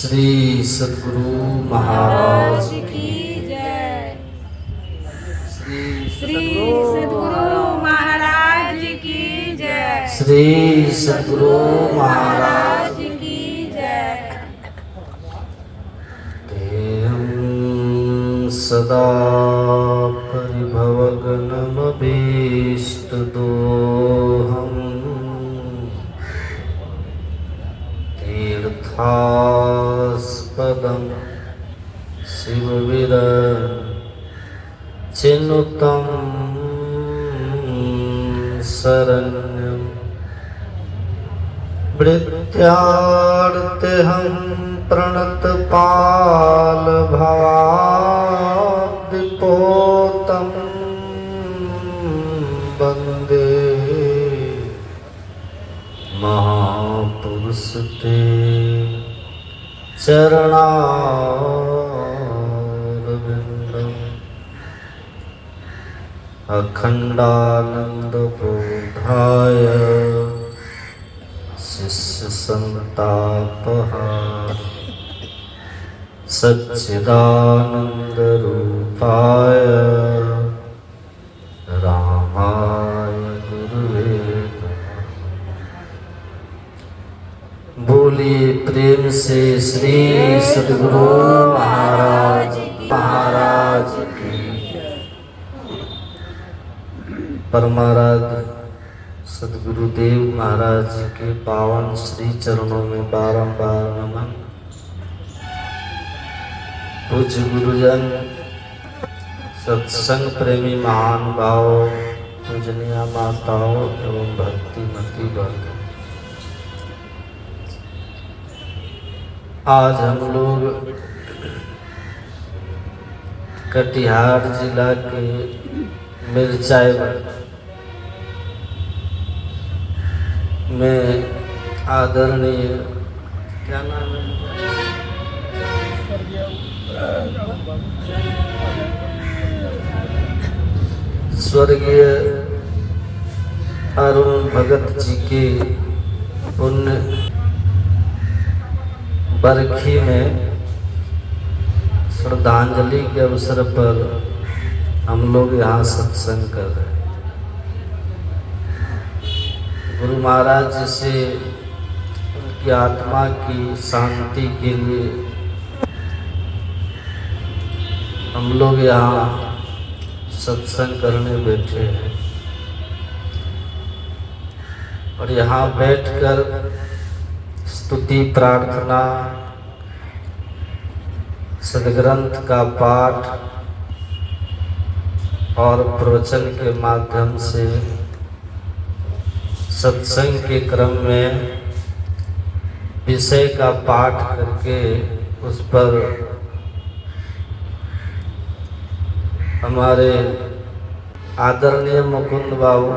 श्री सद्गुरु महाराज की जय। श्री सद्गुरु महाराज की जय। श्री सद्गुरु महाराज की जय। तेहं सदा परिभवगनमभीष्टदोहम् तीर्थास्पदं शिवविरचिनुतं शरण्यं भृत्यार्तेऽहं प्रणतपालभवाब्धिपोतं वन्दे महापुरुष ते चरणारविन्दम् अखण्डानन्दबोधाय शिष्यसन्तापहार सच्चिदानन्दरूपाय रामाय गुरुवे बोलिए प्रेम से श्री सद्गुरु महाराज की परमाराध्य सद्गुरुदेव महाराज जी के पावन श्री चरणों में बारंबार नमन। पूज्य गुरुजन, सत्संग प्रेमी महान भाव, पूजनीय माताओं एवं भक्तिमती वर्ग, आज हम लोग कटिहार जिला के मिर्चाई में आदरणीय क्या नाम है स्वर्गीय अरुण भगत जी के पुण्य बरखी में श्रद्धांजलि के अवसर पर हम लोग यहाँ सत्संग कर रहे हैं। गुरु महाराज जी से उनकी आत्मा की शांति के लिए हम लोग यहाँ सत्संग करने बैठे हैं और यहाँ बैठकर स्तुति प्रार्थना, सद्ग्रंथ का पाठ और प्रवचन के माध्यम से सत्संग के क्रम में विषय का पाठ करके उस पर हमारे आदरणीय मुकुंद बाबू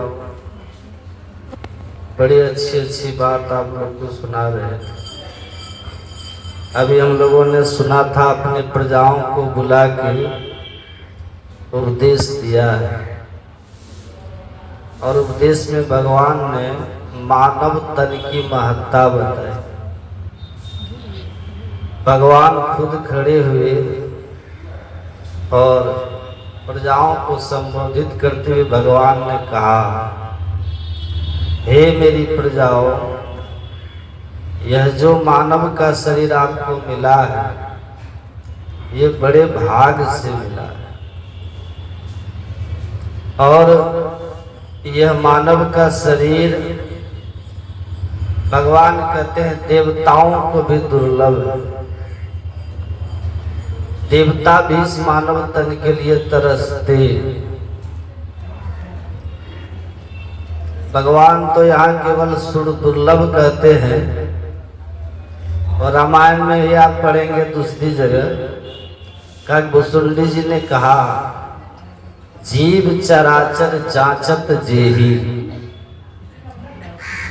बड़ी अच्छी बात आप लोग को सुना रहे थे। अभी हम लोगों ने सुना था, अपने प्रजाओं को बुला के उपदेश दिया है और उपदेश में भगवान ने मानव तन की महत्ता बताई। भगवान खुद खड़े हुए और प्रजाओं को संबोधित करते हुए भगवान ने कहा, हे मेरी प्रजाओं, यह जो मानव का शरीर आपको मिला है, ये बड़े भाग से मिला है और यह मानव का शरीर भगवान कहते हैं देवताओं को भी दुर्लभ है। देवता भी इस मानव तन के लिए तरसते। भगवान तो यहाँ केवल सुर दुर्लभ कहते हैं और रामायण में ही आप पढ़ेंगे दूसरी जगह का भुसुंडी जी ने कहा, जीव चराचर जांचत जेही।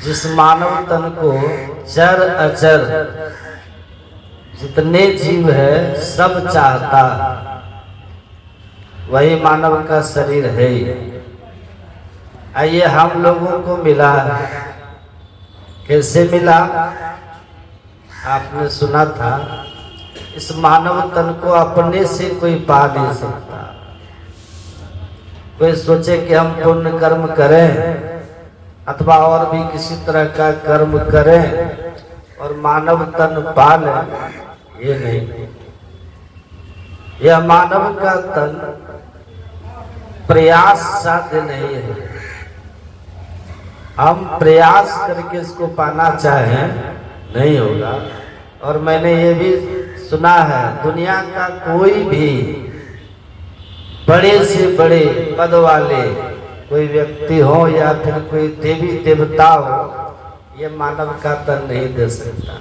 जिस मानव तन को चर अचर जितने जीव है सब चाहता, वही मानव का शरीर है। आइए हम लोगों को मिला, कैसे मिला? आपने सुना था, इस मानव तन को अपने से कोई पा नहीं सकता। कोई सोचे कि हम पुण्य कर्म करें अथवा और भी किसी तरह का कर्म करें और मानव तन पा लें, ये नहीं। यह मानव का तन प्रयास साध्य नहीं है। हम प्रयास करके इसको पाना चाहें नहीं होगा। और मैंने ये भी सुना है, दुनिया का कोई भी बड़े से बड़े पद वाले कोई व्यक्ति हो या फिर कोई देवी देवता हो, ये मानव का तन नहीं दे सकता।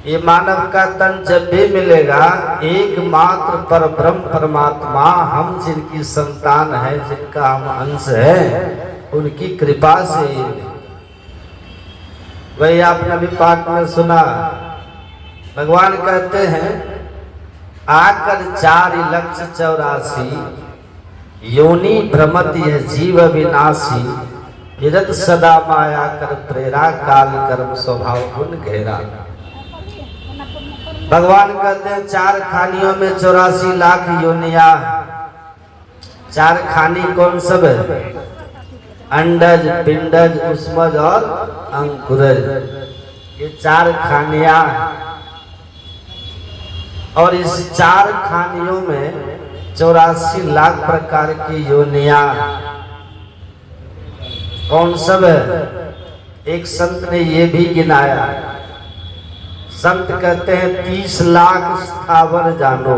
ये मानव का तन जब भी मिलेगा, एकमात्र पर ब्रह्म परमात्मा, हम जिनकी संतान है, जिनका हम अंश है, उनकी कृपा से। वही आपने भी पाठ में सुना, भगवान कहते हैं, आकर 4,84,000 योनि भ्रमत यह जीव विनाशी, फिरत सदा माया कर प्रेरा, काल कर्म स्वभाव गुण घेरा। भगवान कहते हैं 4 खानियों में 84 लाख योनिया। 4 खानी कौन सब है? अंडज, पिंडज, उष्मज और अंकुरज। ये 4 खानियां। और इस 4 खानियों में 84 लाख प्रकार की योनियां कौन सब है? एक संत ने ये भी गिनाया। संत कहते हैं 30 लाख स्थावर जानो।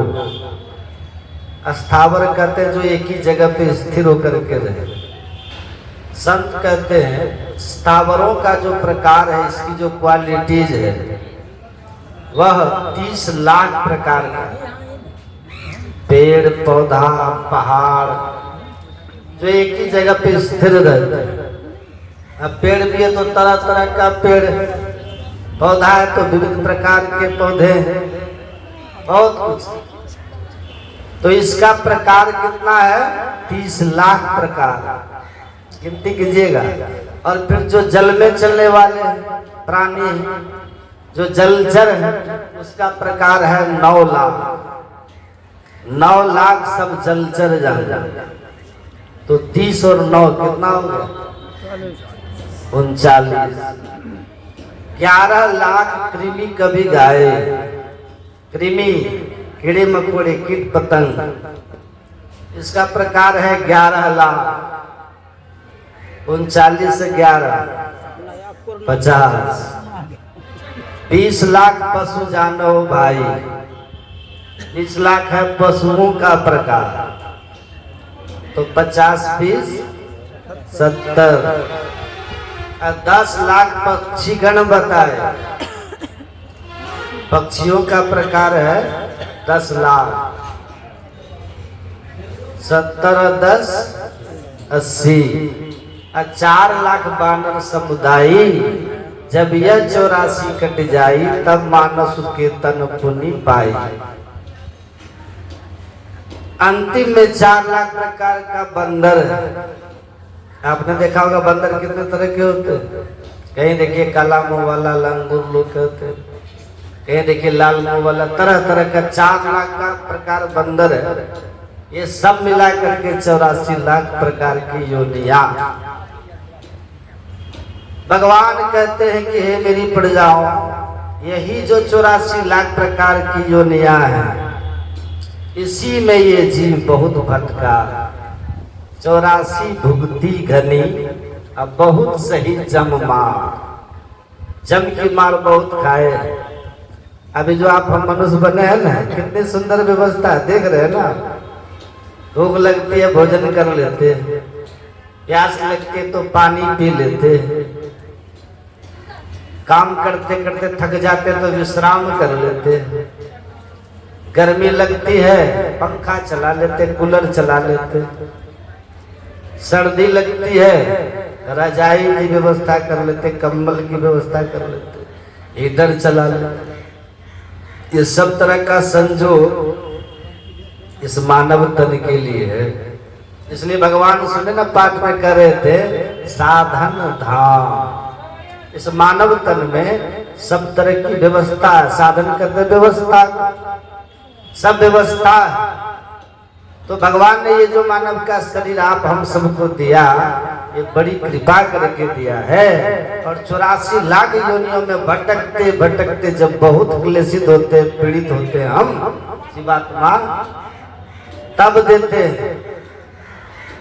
स्थावर कहते हैं जो एक ही जगह पे स्थिर होकर के रहे। संत कहते हैं स्थावरों का जो प्रकार है, इसकी जो क्वालिटीज है, वह 30 लाख प्रकार का। पेड़ पौधा पहाड़ जो एक ही जगह पे स्थिर रहते हैं। अब पेड़ भी है तो तरह तरह का पेड़, पौधा है तो विविध प्रकार के पौधे, बहुत कुछ। तो इसका प्रकार कितना है? 30 लाख प्रकार, गिनती कीजिएगा। और फिर जो जल में चलने वाले प्राणी, जो जलचर है, उसका प्रकार है 9 लाख। 9 लाख सब जलचर जान। तो 30 और 9 कितना हो गया? 39। 11 लाख कृमि कभी गाए। कृमि कीड़े मकोड़े कीट पतंग, इसका प्रकार है 11 लाख। 39 से 11 50। 20 लाख पशु जानो भाई। 20 लाख है पशुओं का प्रकार। तो 50 20 70। 10 लाख पक्षी गण बताए। पक्षियों का प्रकार है 10 लाख। 70 10 80। 4 लाख बानर समुदाय। जब यह 84 कट जाई, तब मानस के तन पुनि पाई। अंतिम में 4 लाख प्रकार का बंदर है। आपने देखा होगा बंदर कितने तरह के होते हैं। कहीं देखिए काला मुंह वाला लंगूर लोग कहते हैं, कहीं देखिए लाल मुंह वाला, तरह तरह का 4 लाख का प्रकार बंदर है। ये सब मिला करके 84 लाख प्रकार की योनियां। भगवान कहते हैं कि हे मेरी प्रजाओं, यही जो 84 लाख प्रकार की योनियां हैं, इसी में ये जीव बहुत भटका। 84 भुगती घनी, अब बहुत सही जम मार। जम की मार बहुत खाए। अभी जो आप हम मनुष्य बने हैं ना, कितनी सुंदर व्यवस्था है, देख रहे हैं ना। भूख लगती है भोजन कर लेते, प्यास लगती है तो पानी पी लेते, काम करते करते थक जाते तो विश्राम कर लेते, गर्मी लगती है पंखा चला लेते, कूलर चला लेते, सर्दी लगती है रजाई की व्यवस्था कर लेते, कंबल की व्यवस्था कर लेते, हीटर चला लेते। ये सब तरह का संजोग इस मानव तन के लिए है। इसलिए भगवान सुने ना पाठ में कर रहे थे, साधन धाम। इस मानव तन में सब तरह की व्यवस्था है, साधन करते व्यवस्था, सब व्यवस्था है। तो भगवान ने ये जो मानव का शरीर आप हम सबको दिया, ये बड़ी कृपा करके दिया है। और 84 लाख योनियों में भटकते भटकते जब बहुत क्लेशित होते, पीड़ित होते हम जीवात्मा, तब देते हैं,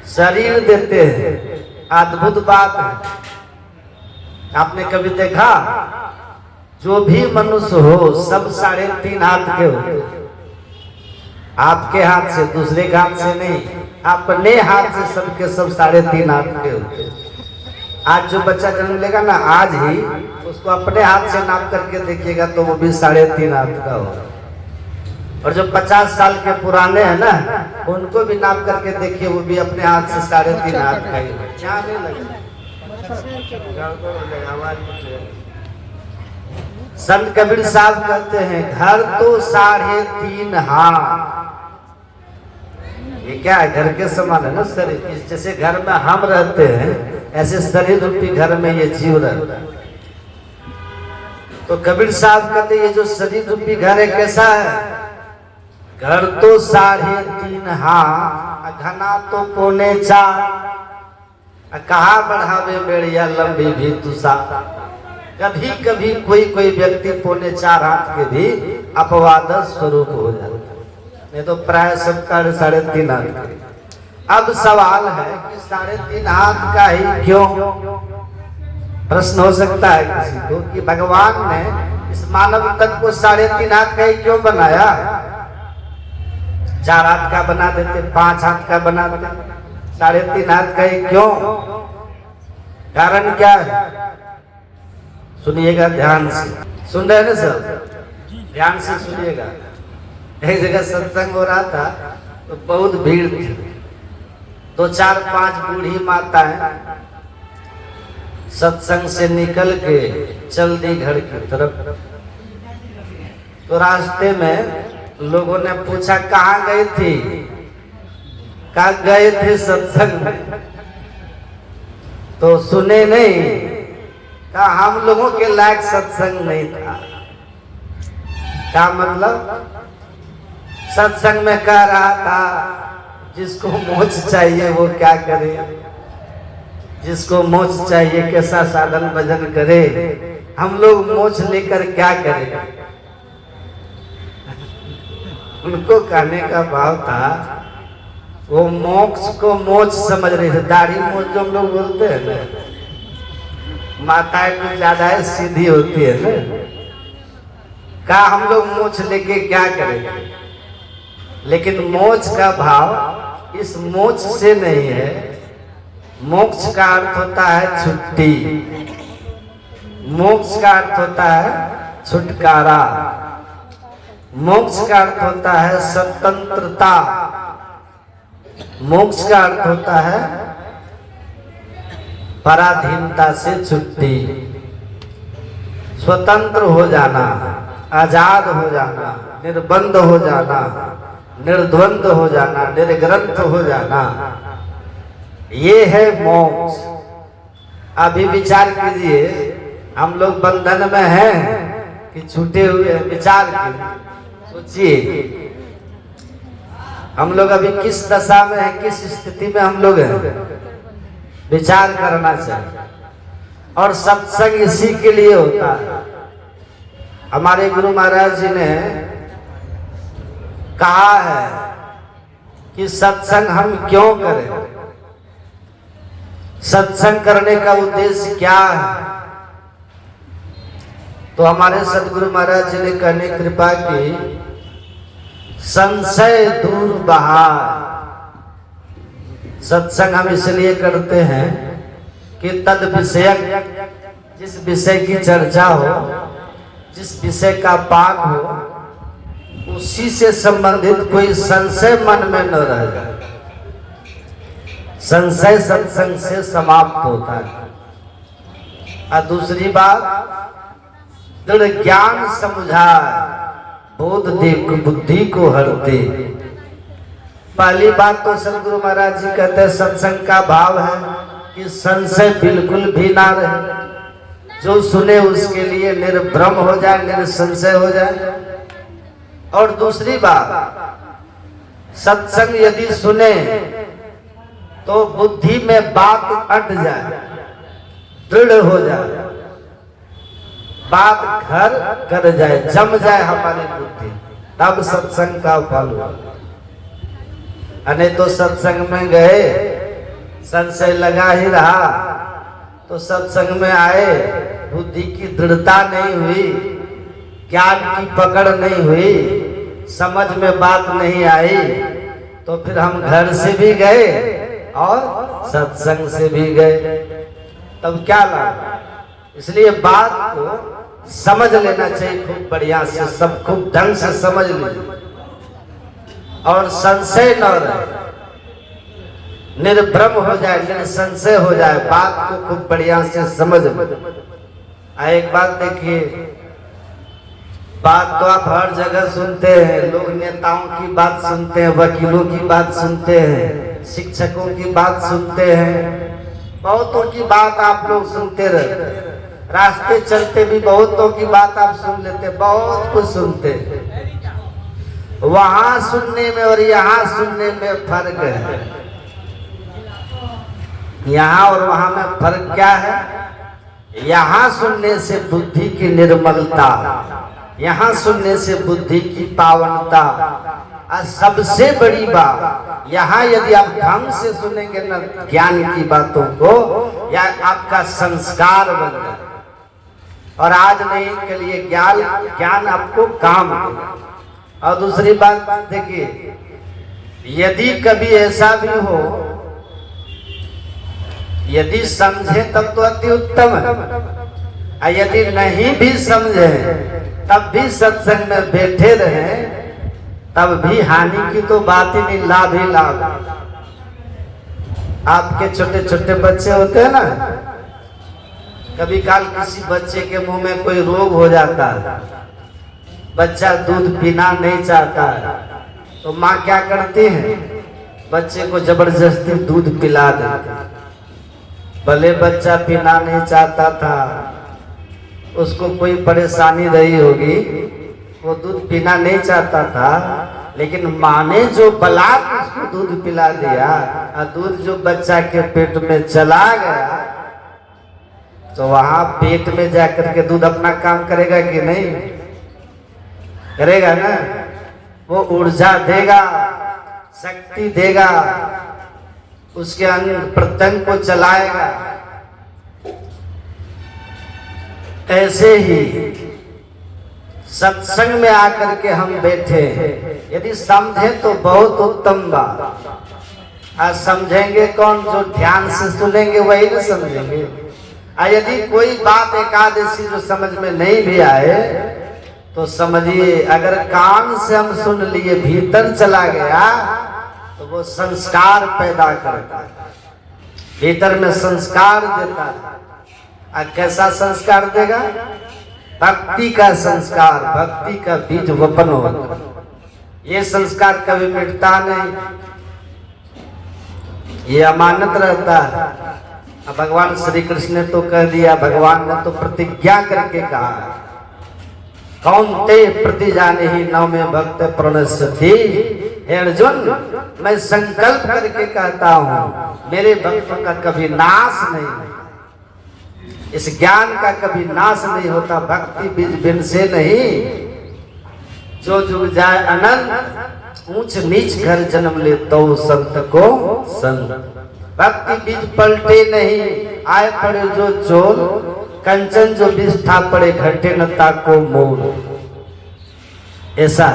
शरीर देते हैं। अद्भुत बात है। आपने कभी देखा, जो भी मनुष्य हो सब 3.5 हाथ के होते, आपके हाथ से, दूसरे के हाथ से नहीं, अपने हाथ से सबके सब 3.5 हाथ के होते। आज जो बच्चा जन्म लेगा ना, आज ही उसको अपने हाथ से नाप करके देखिएगा तो वो भी 3.5 हाथ का होगा। और जो 50 साल के पुराने हैं ना, उनको भी नाप करके देखिए, वो भी अपने हाथ से 3.5 हाथ का ही होगा। संत कबीर साहब कहते हैं, घर तो 3.5 हाथ। ये क्या है? घर के समान है ना शरीर। जैसे घर में हम रहते हैं, ऐसे शरीर रूपी घर में ये जीव रहता है। तो कबीर साहब कहते, ये जो शरीर रूपी घर है कैसा है? घर तो 3.5 हाथ, घना तो 4.25। कहा बढ़ावे बेड़िया लंबी भी तुषा। कभी कभी कोई व्यक्ति 4.25 हाथ के भी अपवाद स्वरूप हो जाता है, नहीं तो प्राय सब 3.5 हाथ। अब सवाल है कि 3.5 हाथ का ही क्यों? प्रश्न हो सकता है किसी को कि भगवान ने इस मानव तन को 3.5 हाथ का ही क्यों बनाया? 4 हाथ का बना देते, 5 हाथ का बना देते, 3.5 हाथ का ही क्यों? कारण क्या है? सुनिएगा ध्यान से। सुन रहे हैं ना सब? ध्यान से सुनिएगा। एक जगह सत्संग हो रहा था तो बहुत भीड़ थी। 2, 4, 5 बूढ़ी माताएं सत्संग से निकल के चल दी घर की तरफ। तो रास्ते में लोगों ने पूछा, कहाँ गई थी? कहाँ गए थे सत्संग में? तो सुने नहीं, कहा हम लोगों के लायक सत्संग नहीं था। क्या मतलब? सत्संग में कह रहा था जिसको मोक्ष चाहिए वो क्या करे, जिसको मोक्ष चाहिए कैसा साधन भजन करे, हम लोग मोक्ष लेकर क्या करें? उनको कहने का भाव था, वो मोक्ष को मोक्ष समझ रहे थे। दाढ़ी मोक्ष जो हम लोग बोलते हैं ना, माताएं कुछ ज्यादा है सीधी होती है ना, का हम लोग मोक्ष लेके क्या करेंगे? लेकिन मोक्ष का भाव इस मोक्ष से नहीं है। मोक्ष का अर्थ होता है छुट्टी, मोक्ष का अर्थ होता है छुटकारा, मोक्ष का अर्थ होता है स्वतंत्रता, मोक्ष का अर्थ होता है पराधीनता से छुट्टी, स्वतंत्र हो जाना, आजाद हो जाना, निर्बंध हो जाना, निर्द्वंद हो जाना, निर्ग्रंथ हो जाना, ये है मोक्ष। अभी विचार कीजिए, हम लोग बंधन में हैं कि छूटे हुए हैं? विचार कीजिए, सोचिए हम लोग अभी किस दशा में हैं, किस स्थिति में हम लोग हैं? विचार करना चाहिए। और सत्संग इसी के लिए होता है। हमारे गुरु महाराज जी ने कहा है कि सत्संग हम क्यों करें, सत्संग करने का उद्देश्य क्या है? तो हमारे सदगुरु महाराज जी ने कहने कृपा की, संशय दूर बहा। सत्संग हम इसलिए करते हैं कि तद विषयक, जिस विषय की चर्चा हो, जिस विषय का पाठ हो, उसी से संबंधित कोई संशय मन में न रह जाए। संशय सत्संग से समाप्त होता है। और दूसरी बात, दृढ़ ज्ञान समझाए, बोध दे बुद्धि को हरते। पहली बात तो सदगुरु महाराज जी कहते हैं सत्संग का भाव है कि संशय बिल्कुल भी ना रहे। जो सुने उसके लिए निर्भ्रम हो जाए, निरसंशय हो जाए। और दूसरी बात, सत्संग यदि सुने तो बुद्धि में बात अट जाए, दृढ़ हो जाए, बात घर कर जाए, जम जाए हमारी बुद्धि, तब सत्संग का फल हुआ। अने तो सत्संग में गए, संशय लगा ही रहा, तो सत्संग में आए, बुद्धि की दृढ़ता नहीं हुई, ज्ञान की पकड़ नहीं हुई, समझ में बात नहीं आई, तो फिर हम घर से भी गए और सत्संग से भी गए, तब क्या लाभ। इसलिए बात को समझ लेना चाहिए खूब बढ़िया से, सब खूब ढंग से समझ लीजिए और संशय न रहे, निर्भ्रम हो जाए, निसंशय हो जाए, बात को खूब बढ़िया से समझ लो। एक बात देखिए, बात तो आप हर जगह सुनते हैं, लोग नेताओं की बात सुनते हैं, वकीलों की बात सुनते हैं, शिक्षकों की बात सुनते हैं, बहुतों की बात आप लोग सुनते रहते, रास्ते चलते भी बहुतों की बात आप सुन लेते, बहुत कुछ सुनते हैं। वहां सुनने में और यहाँ सुनने में फर्क है। यहाँ और वहां में फर्क क्या है? यहाँ सुनने से बुद्धि की निर्मलता, यहाँ सुनने से बुद्धि की पावनता, और सबसे बड़ी बात, यहाँ यदि आप ढंग से सुनेंगे न ज्ञान की बातों को, या आपका संस्कार बन जाए, और आज नहीं के लिए ज्ञान आपको काम देगा। और दूसरी बात देखिए, यदि कभी ऐसा भी हो, यदि समझे तब तो अति उत्तम है, और यदि नहीं भी समझे तब भी सत्संग में बैठे रहे, तब भी हानि की तो बात ही नहीं, लाभ ही लाभ। आपके छोटे छोटे बच्चे होते हैं ना, कभी काल किसी बच्चे के मुंह में कोई रोग हो जाता है, बच्चा दूध पीना नहीं चाहता है, तो माँ क्या करती है? बच्चे को जबरदस्ती दूध पिला देती। भले बच्चा पीना नहीं चाहता था, उसको कोई परेशानी रही होगी, वो दूध पीना नहीं चाहता था, लेकिन माँ ने जो बलात् उसको दूध पिला दिया, और दूध जो बच्चा के पेट में चला गया, तो वहां पेट में जाकर के दूध अपना काम करेगा कि नहीं? करेगा ना। वो ऊर्जा देगा, शक्ति देगा, उसके अंग प्रत्यंग को चलाएगा। ऐसे ही सत्संग में आकर के हम बैठे, यदि समझे तो बहुत उत्तम बात। आज समझेंगे कौन? जो ध्यान से सुनेंगे वही ना समझेंगे। और यदि कोई बात एकादशी जो समझ में नहीं भी आए, तो समझिए अगर कान से हम सुन लिए, भीतर चला गया, तो वो संस्कार पैदा करता है, भीतर में संस्कार देता है। और कैसा संस्कार देगा? भक्ति का संस्कार, भक्ति का बीज वपन होगा। ये संस्कार कभी मिटता नहीं, ये अमानत रहता है। भगवान श्री कृष्ण ने तो कह दिया, भगवान ने तो प्रतिज्ञा करके कहा, कौन्ते प्रति जाने ही नव में भक्त प्रणश्यति। हे अर्जुन, मैं संकल्प करके कहता हूँ, मेरे भक्तों का कभी नाश नहीं, इस ज्ञान का कभी नाश नहीं होता। भक्ति बीज बिन से नहीं, जो जुग जाए अनंत, ऊंच नीच घर जन्म ले तो संत को संत। भक्ति बीज पलटे नहीं, आए पड़े जो चोर, कंचन जो विष्ठा पड़े घटे न ताको मोर। ऐसा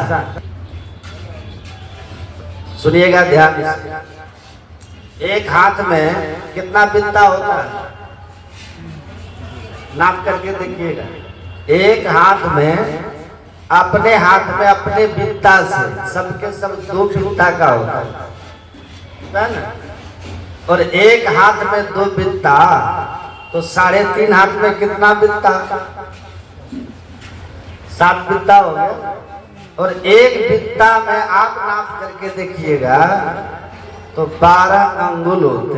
सुनिएगा ध्यान से। एक हाथ में कितना बित्ता होता है? नाप करके देखिएगा। एक हाथ में, अपने हाथ में अपने बित्ता से, सबके सब 2 बित्ता का होता है ना। और एक हाथ में 2 बित्ता, तो 3.5 हाथ में कितना बित्ता? 7 बित्ता हो गया। और एक बित्ता में आप नाप करके देखिएगा तो 12 अंगुल होते।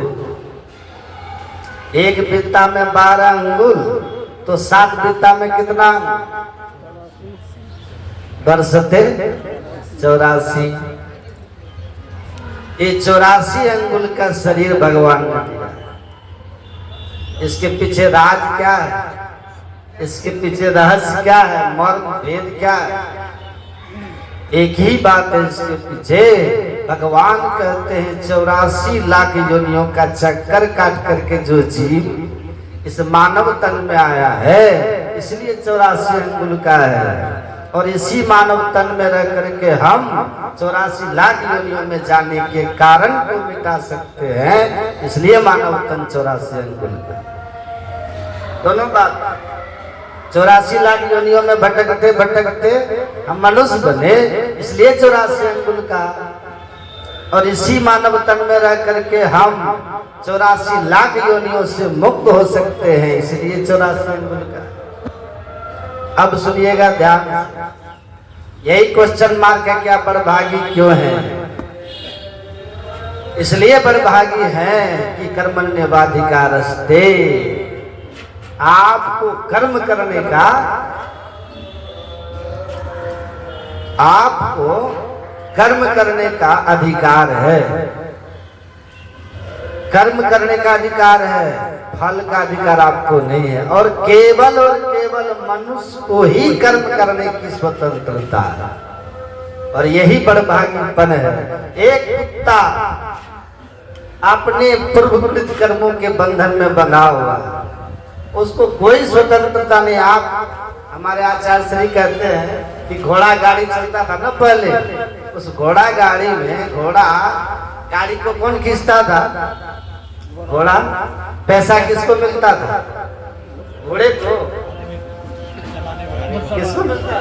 एक बित्ता में 12 अंगुल, तो 7 बित्ता में कितना वर्ष थे? 84। ये 84 अंगुल का शरीर भगवान ने दिया। इसके पीछे राज क्या है? इसके पीछे रहस्य क्या है? मर्म भेद क्या है? एक ही बात है इसके पीछे। भगवान कहते हैं 84 लाख योनियों का चक्कर काट करके जो जीव इस मानव तन में आया है, इसलिए 84 अंगुल का है। और इसी मानव तन में रह करके हम 84 लाख योनियों में जाने के कारण को मिटा सकते हैं, इसलिए मानव तन 84 अंगुल का। दोनों बात। 84 लाख योनियों में भटकते भटकते हम मनुष्य बने, इसलिए 84 अंगुल का। और इसी मानव तन में रह करके हम 84 लाख योनियों से मुक्त हो सकते हैं, इसलिए 84 अंगुल का। अब सुनिएगा ध्यान, यही क्वेश्चन मार्क है, क्या बड़भागी क्यों है? इसलिए बड़भागी है कि कर्मण्यवाधिकारस्ते, आपको कर्म करने का, आपको कर्म करने का अधिकार है। कर्म करने का अधिकार है, फल का अधिकार आपको नहीं है। और केवल मनुष्य को ही कर्म करने की स्वतंत्रता है, और यही बड़भागीपन है। एक कुत्ता अपने पूर्वकृत कर्मों के बंधन में बंधा हुआ, उसको कोई स्वतंत्रता नहीं। आप हमारे आचार्य श्री कहते हैं कि घोड़ा गाड़ी चलता था ना पहले, उस घोड़ा गाड़ी में, घोड़ा गाड़ी को कौन खींचता था? घोड़ा। पैसा किसको मिलता था? घोड़े को। किसको मिलता?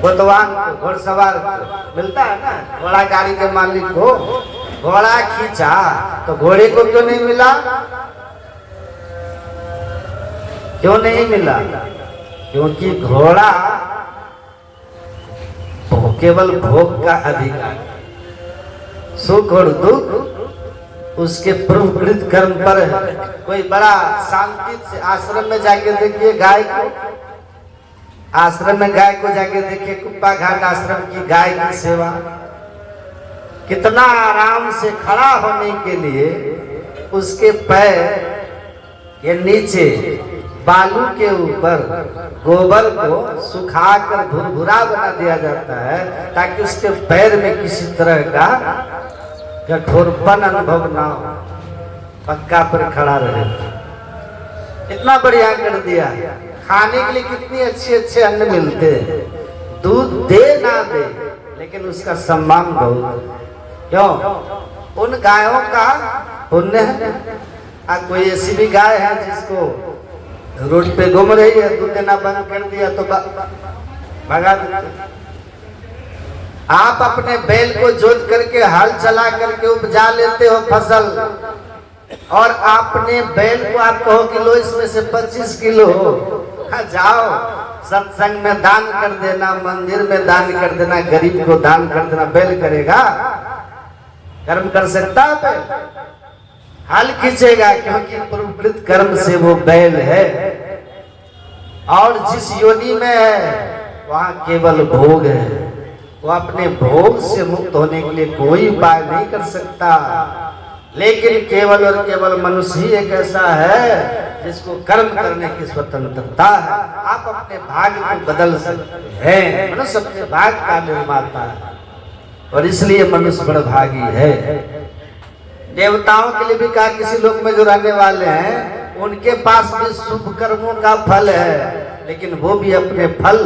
घोड़वान को, घोड़सवार को मिलता है ना, घोड़ा गाड़ी के मालिक को। घोड़ा खींचा तो घोड़े को क्यों नहीं मिला? क्यों नहीं मिला? क्योंकि घोड़ा केवल भोग का अधिकार, सुख और दुख उसके पूर्वकृत कर्म पर है। कोई बड़ा शांति से आश्रम में जाके देखिए गाय को, आश्रम में गाय को जाके देखिए, कुप्पा घाट आश्रम की गाय की सेवा, कितना आराम से खड़ा होने के लिए उसके पैर के नीचे बालू के ऊपर गोबर को सुखाकर भुरभुरा बना दिया जाता है, ताकि उसके पैर में किसी तरह का कठोरपन अनुभव ना हो, पक्का पर खड़ा रहे। इतना बढ़िया कर दिया। खाने के लिए कितनी अच्छे अच्छे अन्न मिलते हैं, दूध दे ना दे, लेकिन उसका सम्मान बहुत। क्यों? उन गायों का पुण्य है। कोई ऐसी भी गाय है जिसको रोड पे घूम रही है, दूध देना बंद कर दिया तो भगा देते। आप अपने बैल को जोत करके हल चला करके उपजा लेते हो फसल, और आपने बैल को आप कहो कि लो इसमें से 25 किलो जाओ सत्संग में दान कर देना, मंदिर में दान कर देना, गरीब को दान कर देना। बैल करेगा? कर्म कर सकता है बैल? हल खींचेगा, क्योंकि पूर्वकृत कर्म से वो बैल है। और जिस योनि में है वहां केवल भोग है, वो अपने भोग से मुक्त होने के लिए कोई उपाय नहीं कर सकता। लेकिन केवल और केवल मनुष्य ही एक ऐसा है जिसको कर्म करने की स्वतंत्रता है। आप अपने भाग्य को बदल सकते हैं, मनुष्य अपने भाग्य का निर्माता है, और इसलिए मनुष्य बड़भागी है। देवताओं के लिए भी कहा, किसी लोक में जो रहने वाले हैं उनके पास भी शुभ कर्मों का फल है, लेकिन वो भी अपने फल,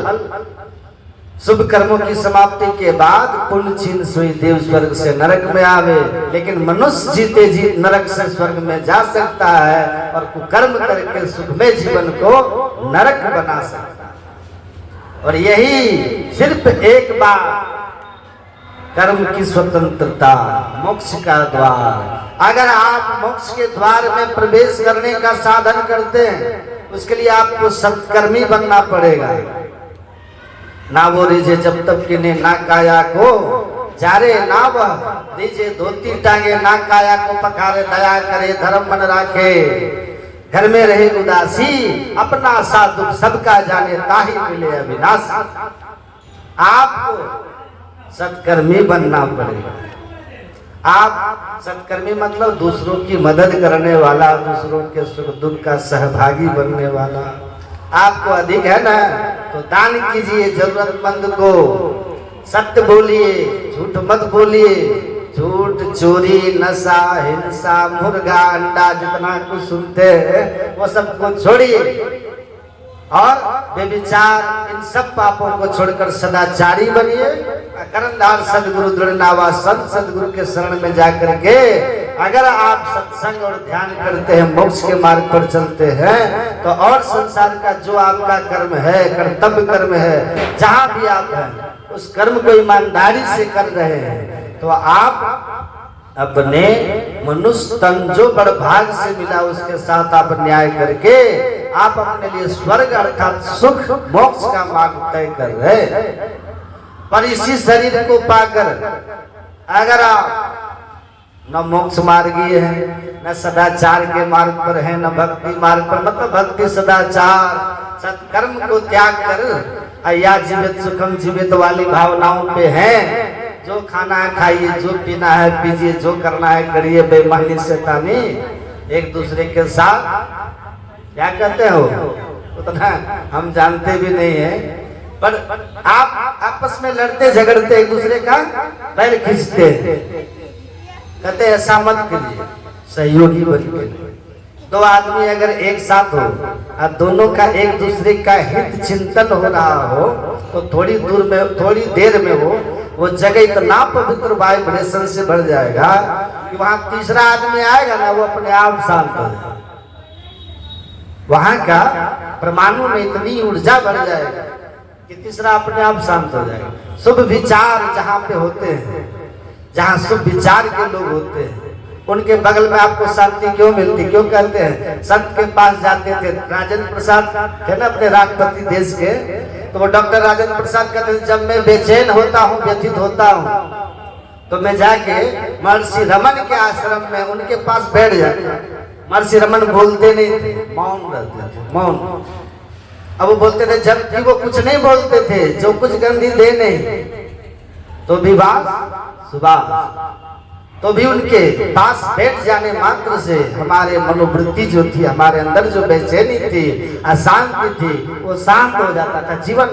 शुभ कर्मों की समाप्ति के बाद पुण्य छीन सोई देव स्वर्ग से नरक में आवे। लेकिन मनुष्य जीते जी नरक से स्वर्ग में जा सकता है, और कुकर्म करके सुखमय जीवन को नरक बना सकता है। और यही सिर्फ एक बार कर्म की स्वतंत्रता, मोक्ष का द्वार। अगर आप मोक्ष के द्वार में प्रवेश करने का साधन करते हैं, उसके लिए आपको सत्कर्मी बनना पड़ेगा। ना वो रिझे जब तक कि ने ना काया को जारे, ना वह रिझे धोती टांगे, ना काया को पखारे, दया करे धर्म मन राखे। घर में रहे उदासी, अपना सा दुख सबका जाने, ताहि मिले अविनाशी। आपको सत्कर्मी बनना पड़ेगा। आप सत्कर्मी मतलब दूसरों की मदद करने वाला, दूसरों के सुख दुख का सहभागी बनने वाला। आपको अधिक है ना, तो दान कीजिए जरूरतमंद को, सत्य बोलिए, झूठ मत बोलिए। झूठ, चोरी, नशा, हिंसा, मुर्गा, अंडा, जितना कुछ सुनते हैं वो सबको छोड़िए और बेविचार, इन सब पापों को छोड़कर सदाचारी बनिए। करनदार सदगुरु दृढ़नावा संत सदगुरु के शरण में जाकर के अगर आप सत्संग और ध्यान करते हैं, मोक्ष के मार्ग पर चलते हैं, तो और संसार का जो आपका कर्म है, कर्तव्य कर्म है, जहां भी आप हैं उस कर्म को ईमानदारी से कर रहे हैं, तो आप अपने मनुष्य तन जो बड़ भाग से मिला उसके साथ आप न्याय करके आप अपने लिए स्वर्ग अर्थात सुख मोक्ष का मार्ग तय कर रहे। पर इसी शरीर को पाकर अगर आप न मोक्ष मार्गीय है, न सदाचार के मार्ग पर है, न भक्ति मार्ग पर, मतलब भक्ति सदाचार सत्कर्म को त्याग कर या जीवित सुखम जीवित वाली भावनाओं पे हैं, जो खाना है खाइए, जो पीना है पीजिए, जो करना है करिए, बेईमानी शैतानी एक दूसरे के साथ क्या कहते हो उतना हम जानते भी नहीं है, पर आप आपस में लड़ते झगड़ते एक दूसरे का पैर खींचते हैं, कहते ऐसा मत करिए, सहयोगी बनिए। दो आदमी अगर एक साथ हो और दोनों का एक दूसरे का हित चिंतन हो रहा हो, तो थोड़ी देर में वो जगह इतना पवित्र वाइब्रेशन से भर जाएगा कि वहां तीसरा आदमी आएगा ना, वो अपने आप शांत हो जाएगा। वहां का परमाणु में इतनी ऊर्जा बढ़ जाएगी कि तीसरा अपने आप शांत हो जाएगा। शुभ विचार जहाँ पे होते हैं, जहाँ शुभ विचार के लोग होते हैं, उनके बगल में आपको शांति क्यों मिलती? क्यों कहते हैं संत के पास जाते थे, राजेंद्र प्रसाद थे ना अपने राष्ट्रपति देश के, तो वो डॉक्टर राजेंद्र प्रसाद कहते थे जब मैं बेचैन होता हूँ, व्यथित होता हूँ, तो मैं जाके महर्षि रमन के आश्रम में उनके पास बैठ जाता। महर्षि रमन बोलते नहीं थे, मौन रहते थे, मौन। अब वो बोलते थे जबकि वो कुछ नहीं बोलते थे, जो कुछ गंदी दे नहीं तो भी बात सुबह, तो भी उनके पास बैठ जाने मात्र से हमारे मनोवृत्ति जो थी, हमारे अंदर जो बेचैनी थी, अशांति थी, वो शांत हो जाता था, जीवन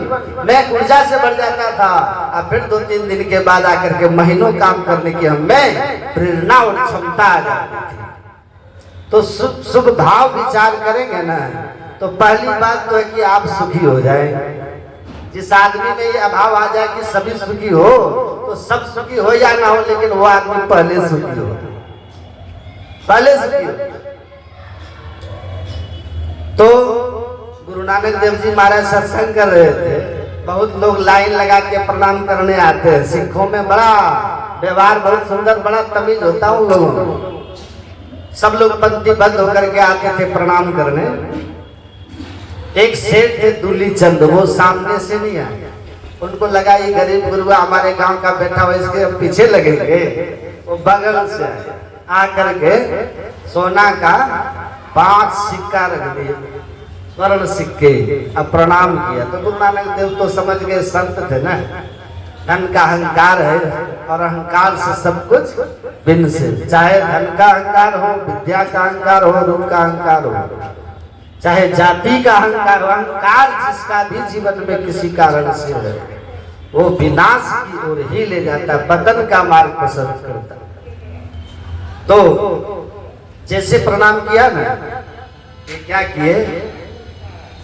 में ऊर्जा से बढ़ जाता था। और फिर 2-3 दिन के बाद आकर के महीनों काम करने की हमें प्रेरणा और क्षमता आ जाती थी। तो शुभ भाव विचार करेंगे ना, तो पहली बात तो है कि आप सुखी हो जाए। जिस आदमी में ये अभाव आ जाए कि सभी सुखी हो, तो सब सुखी हो या ना हो, लेकिन वो आदमी पहले सुखी हो, पहले सुखी हो। तो गुरु नानक देव जी महाराज सत्संग कर रहे थे, बहुत लोग लाइन लगा के प्रणाम करने आते हैं। सिखों में बड़ा व्यवहार, बहुत सुंदर, बड़ा तमीज होता है उन लोगों को। सब लोग पंक्तिबद्ध होकर के आते थे प्रणाम करने। एक सेठ थे दूली चंद, वो सामने से नहीं आए, उनको लगा ये गरीब गुरुआ हमारे गांव का बैठा हुआ, इसके पीछे लगेंगे। वो बगल से आए, आकर के सोना का 5 सिक्का रख दिए, स्वर्ण सिक्के, अब प्रणाम किया। तो गुरु नानक देव तो समझ गए, संत थे ना, धन का अहंकार है और अहंकार से सब कुछ भिन्न से, चाहे धन का अहंकार हो, विद्या का अहंकार हो, रूप का अहंकार हो, चाहे जाति का अहंकार हो, अहंकार जिसका भी जीवन में किसी कारण से है, वो विनाश की ओर ही ले जाता है, पतन का मार्ग प्रशस्त करता है। तो जैसे प्रणाम किया ना, ये क्या किए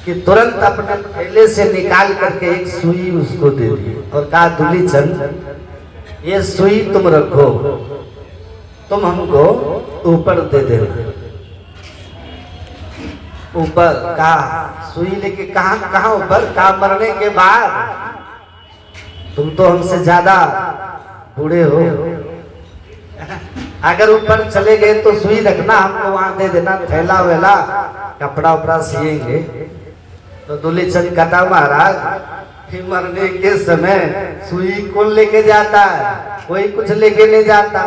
कि तुरंत अपने थैले से निकाल करके एक सुई उसको दे दी और कहा दूली चंद ये सुई तुम रखो, तुम हमको ऊपर दे देना। ऊपर कहा, सुई लेके कहाँ ऊपर? कहा मरने के बाद, तुम तो हमसे ज्यादा बूढ़े हो, अगर ऊपर चले गए तो सुई रखना, हमको वहां दे देना, थैला वेला कपड़ा उपड़ा सिएंगे। तो दूली चंद कहता महाराज फिर मरने के समय सुई कौन लेके जाता है? कोई कुछ लेके नहीं जाता,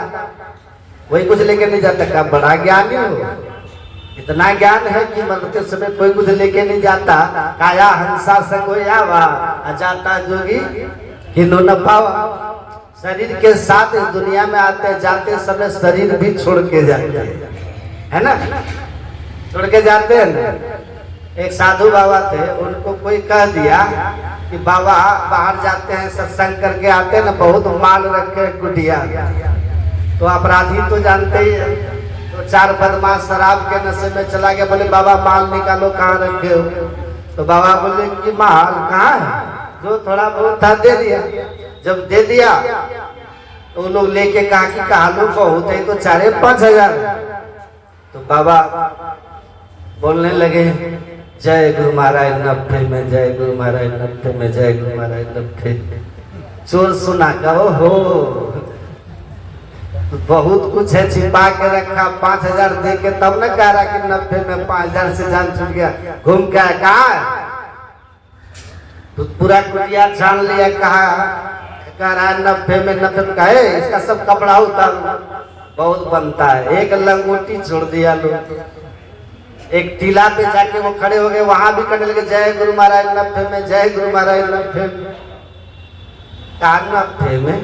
कोई कुछ लेके नहीं जाता। का बड़ा ज्ञानी हो, इतना ज्ञान है कि मरते समय कोई कुछ लेके नहीं जाता। काया हंसा संग आवा अजाता जोगी हिंदू न पावा। शरीर के साथ इस दुनिया में आते जाते समय शरीर भी छोड़ के जाते हैं, है ना, छोड़ के जाते हैं ना। एक साधु बाबा थे, उनको कोई कह दिया कि बाबा बाहर जाते हैं सत्संग करके आते हैं ना, बहुत माल रखे कुटिया। तो अपराधी तो जानते ही है, तो चार बदमाश शराब के नशे में चला गया। बोले बाबा माल निकालो, कहाँ रखे हो? तो बाबा बोले कि माल कहाँ है? जो थोड़ा बहुत था दे दिया। जब दे दिया तो वो लोग लेके कहा कि कहा लो बहुत है, तो 4,500। तो बाबा बोलने लगे जय गुरु महाराज 90 में, जय गुरु महाराज 90 में, जय गुरु महाराज 90। चोर सुना कहो हो, बहुत कुछ है छिपा के रखा। 5,000 दे के तब न कह रहा कि 90 में 5,000 से जान छूट गया। घूम के कहा तो पूरा कुटिया छान लिया। कह रहा है 90 में, 90 में कहे इसका सब कपड़ा उतार बहुत बनता है। एक लंगोटी छोड़ दिया लोग। एक टीला पे जाके वो खड़े हो गए, वहां भी करने लगे जय गुरु महाराज 90 में, जय गुरु महाराज 90 में। कहा 90 में,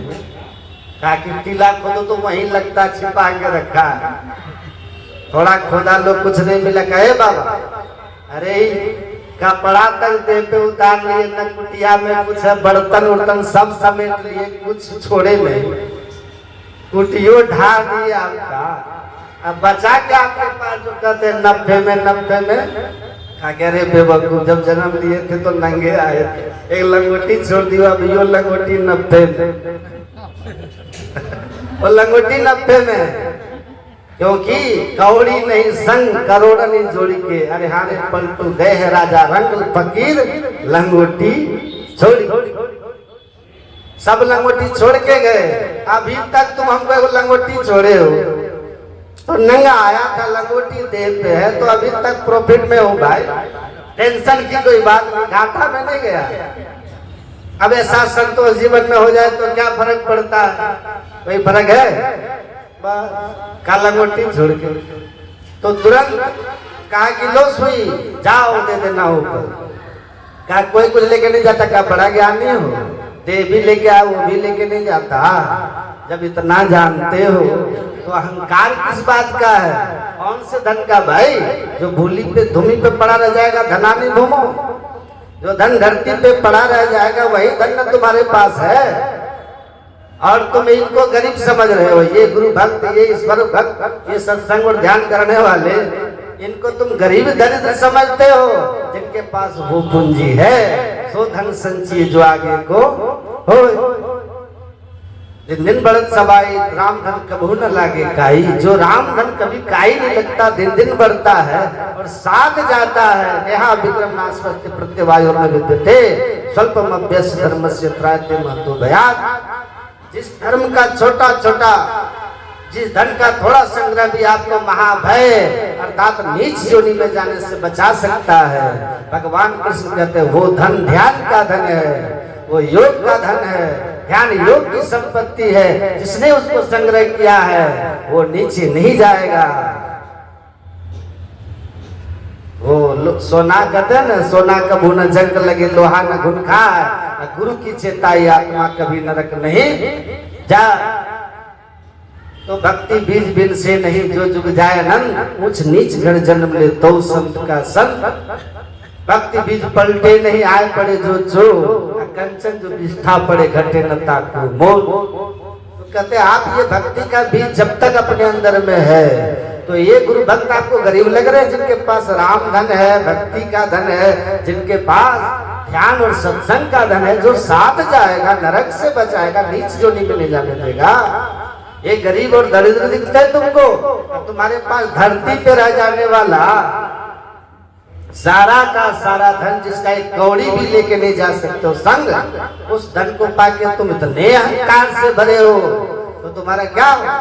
कहा कि टीला खोदो तो वहीं लगता, छिपा के रखा। थोड़ा खोदा लोग कुछ नहीं मिला। कहे बाबा अरे कपड़ा तक दे पे उतार लिए, न कुटिया में कुछ है, बर्तन उर्तन सब समेट लिए, कुछ छोड़े नहीं। कुटियो ढा दिया आपका, अब बचा क्या आपके पास? जो कहते हैं 90 में, 90 में। कह रहे बेवकूफ, जब जन्म लिए थे तो नंगे आए थे, एक लंगोटी छोड़ दिया, अब यो लंगोटी 90 में। और लंगोटी 90 में, क्योंकि कौड़ी नहीं संग करोड़नी जोड़ी के। अरे हारे पलटू गए है राजा रंग फकीर, लंगोटी छोड़ी। सब लंगोटी छोड़ के गए। अभी तक तुम हमको एक लंगोटी छोड़े हो। तो नंगा आया था, लंगोटी देह पे है, तो अभी तक प्रॉफिट में हो भाई। टेंशन की कोई बात नहीं, घाटा में नहीं गया। अब ऐसा संतोष जीवन में हो जाए तो क्या फर्क पड़ता है? कोई फर्क है? काला मोटी छोड़ के तो तुरंत कहा कि लो सुई जाओ दे देना ऊपर। कहा कोई कुछ लेके नहीं जाता, क्या बड़ा ज्ञानी हो? दे भी लेके आओ, वो भी लेके नहीं जाता। जब इतना जानते हो तो अहंकार किस बात का है? कौन से धन का भाई? जो भूली पे धूमि पे पड़ा रह जाएगा धनानी धूमो। जो धन धरती पे पड़ा रह जाएगा वही धन न तुम्हारे पास है। और तुम इनको गरीब समझ रहे हो। ये गुरु भक्त, ये ईश्वर भक्त, ये सत्संग और ध्यान करने वाले, इनको तुम गरीब दरिद्र समझते हो। जिनके पास वो पूंजी है सो धन संचिए जो आगे को हो। दिन दिन बढ़त सबाई, राम धन कबहू न लागे काई। जो राम धन कभी काई नहीं लगता, दिन दिन बढ़ता है और साथ जाता है। नेहा विक्रम नास्वस्ति प्रत्यवायो न विद्यते स्वल्पम अभ्यस धर्मस्य त्रायते महतो भयात्। जिस धर्म का छोटा छोटा, जिस धन का थोड़ा संग्रह भी आपको महाभय अर्थात नीच योनि में जाने से बचा सकता है। भगवान कृष्ण कहते हैं वो धन ध्यान का धन है, वो योग का धन है। ध्यान योग की संपत्ति है। जिसने उसको संग्रह किया है वो नीचे नहीं जाएगा। वो सोना कहते हैं ना, सोना कभू न जंग लगे, लोहा न घुन खाए। गुरु की चेताई आत्मा कभी नरक नहीं जा। तो भक्ति बीज बिन से नहीं जो जुग जाए अनंत। ऊंच नीच घर जन्म ले तो संत का संत। भक्ति बीज पलटे नहीं आए पड़े जो कंचन जो निष्ठा पड़े घटे न ताको मोल। तो कहते आप ये भक्ति का बीज जब तक अपने अंदर में है तो ये गुरु भक्त आपको गरीब लग रहे हैं। जिनके पास राम धन है, भक्ति का धन है, जिनके पास ध्यान और सत्संग का धन है, जो साथ जाएगा, नरक से बचाएगा, नीच जोनी में नहीं जाने देगा। ये गरीब और दरिद्र दिखता है तुमको, तुम्हारे पास धरती पे रह जाने वाला सारा का सारा धन, जिसका एक कौड़ी भी लेके नहीं जा सकते हो संग, उस धन को पाके तुम इतने अहंकार से भरे हो तो तुम्हारा क्या हो?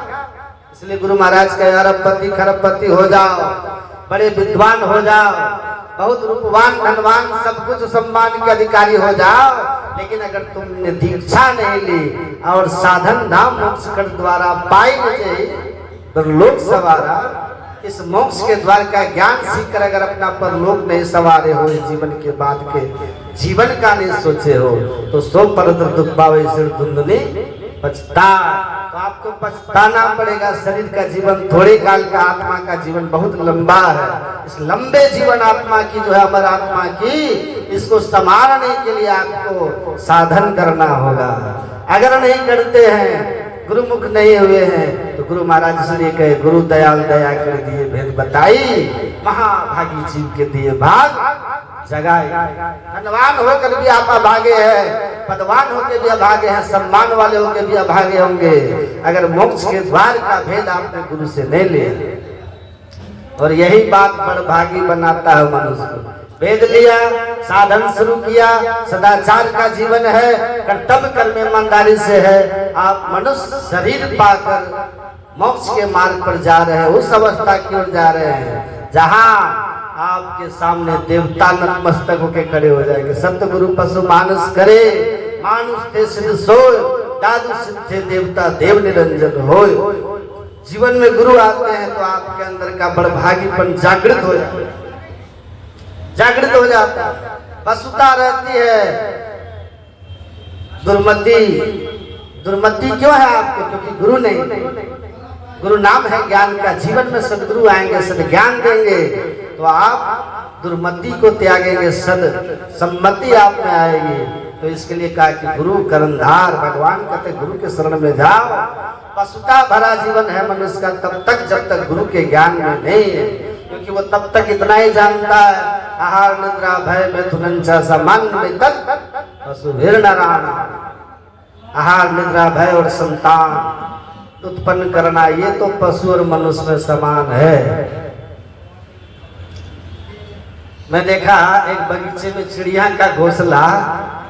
इसलिए गुरु महाराज कहे अरबपति खरबपति हो जाओ, बड़े विद्वान हो जाओ, बहुत रूपवान धनवान सब कुछ सम्मान के अधिकारी हो जाओ, लेकिन अगर तुमने दीक्षा नहीं ली और साधन नाम मोक्ष कर द्वारा पाई नहीं तो लोक सवारा इस मोक्ष के द्वार का ज्ञान सीखकर अगर अपना परलोक नहीं सवारे हो, इस जीवन के बाद के जीवन का नहीं सोचे हो, तो सो पर दुख पावे सिर धुंधनी पछता। तो आपको पछताना पड़ेगा। शरीर का जीवन थोड़े काल का, आत्मा का जीवन बहुत लंबा है। इस लंबे जीवन आत्मा की जो है, अमर आत्मा की, इसको संभालने के लिए आपको साधन करना होगा। अगर नहीं करते हैं, गुरुमुख नहीं हुए हैं, तो गुरु महाराज इसलिए कहे गुरु दयाल दया कर दिए भेद बताई, महाभागी जीव के दिए भाग जगाए। धनवान होकर भी आप अभागे हैं, पदवान होकर भी अभागे हैं, सम्मान वाले होकर भी अभागे होंगे, अगर मोक्ष के द्वार का भेद आपने गुरु से नहीं लिया। और यही बात बड़भागी बनाता है मनुष्य को। वेद लिया, साधन शुरू किया, सदाचार का जीवन है, कर्तव्य कर्म ईमानदारी से है, आप मनुष्य शरीर पाकर मोक्ष के मार्ग पर जा रहे हैं, उस अवस्था की ओर जा रहे हैं जहां आपके सामने देवता नतमस्तक होके खड़े हो जाएंगे। सतगुरु पशु मानस करे, मानुष थे सिद्ध सोय, दादु सिद्ध थे देवता देव निरंजन होय। जीवन में गुरु आते हैं तो आपके अंदर का बड़भागीपन जागृत हो जाता है, जागृत हो जाता है। पशुता रहती है, दुर्मति। दुर्मति क्यों है आपको? क्योंकि गुरु नहीं। गुरु नाम है ज्ञान का। जीवन में सदगुरु आएंगे, सद ज्ञान देंगे, तो आप दुर्मति को त्यागेंगे, सद सम्मति आप में आएगी। तो इसके लिए कहा कि गुरु करंधार, भगवान कहते गुरु के शरण में जाओ। पशुता भरा जीवन है मनुष्य का तब तक जब तक गुरु के ज्ञान में नहीं है, क्योंकि वो तब तक इतना ही जानता है, आहार निद्रा भय मिथुन सामान्य में तक पशु नारायण। आहार निद्रा भय और संतान उत्पन्न करना, ये तो पशु और मनुष्य में समान है। मैं देखा एक बगीचे में चिड़िया का घोंसला,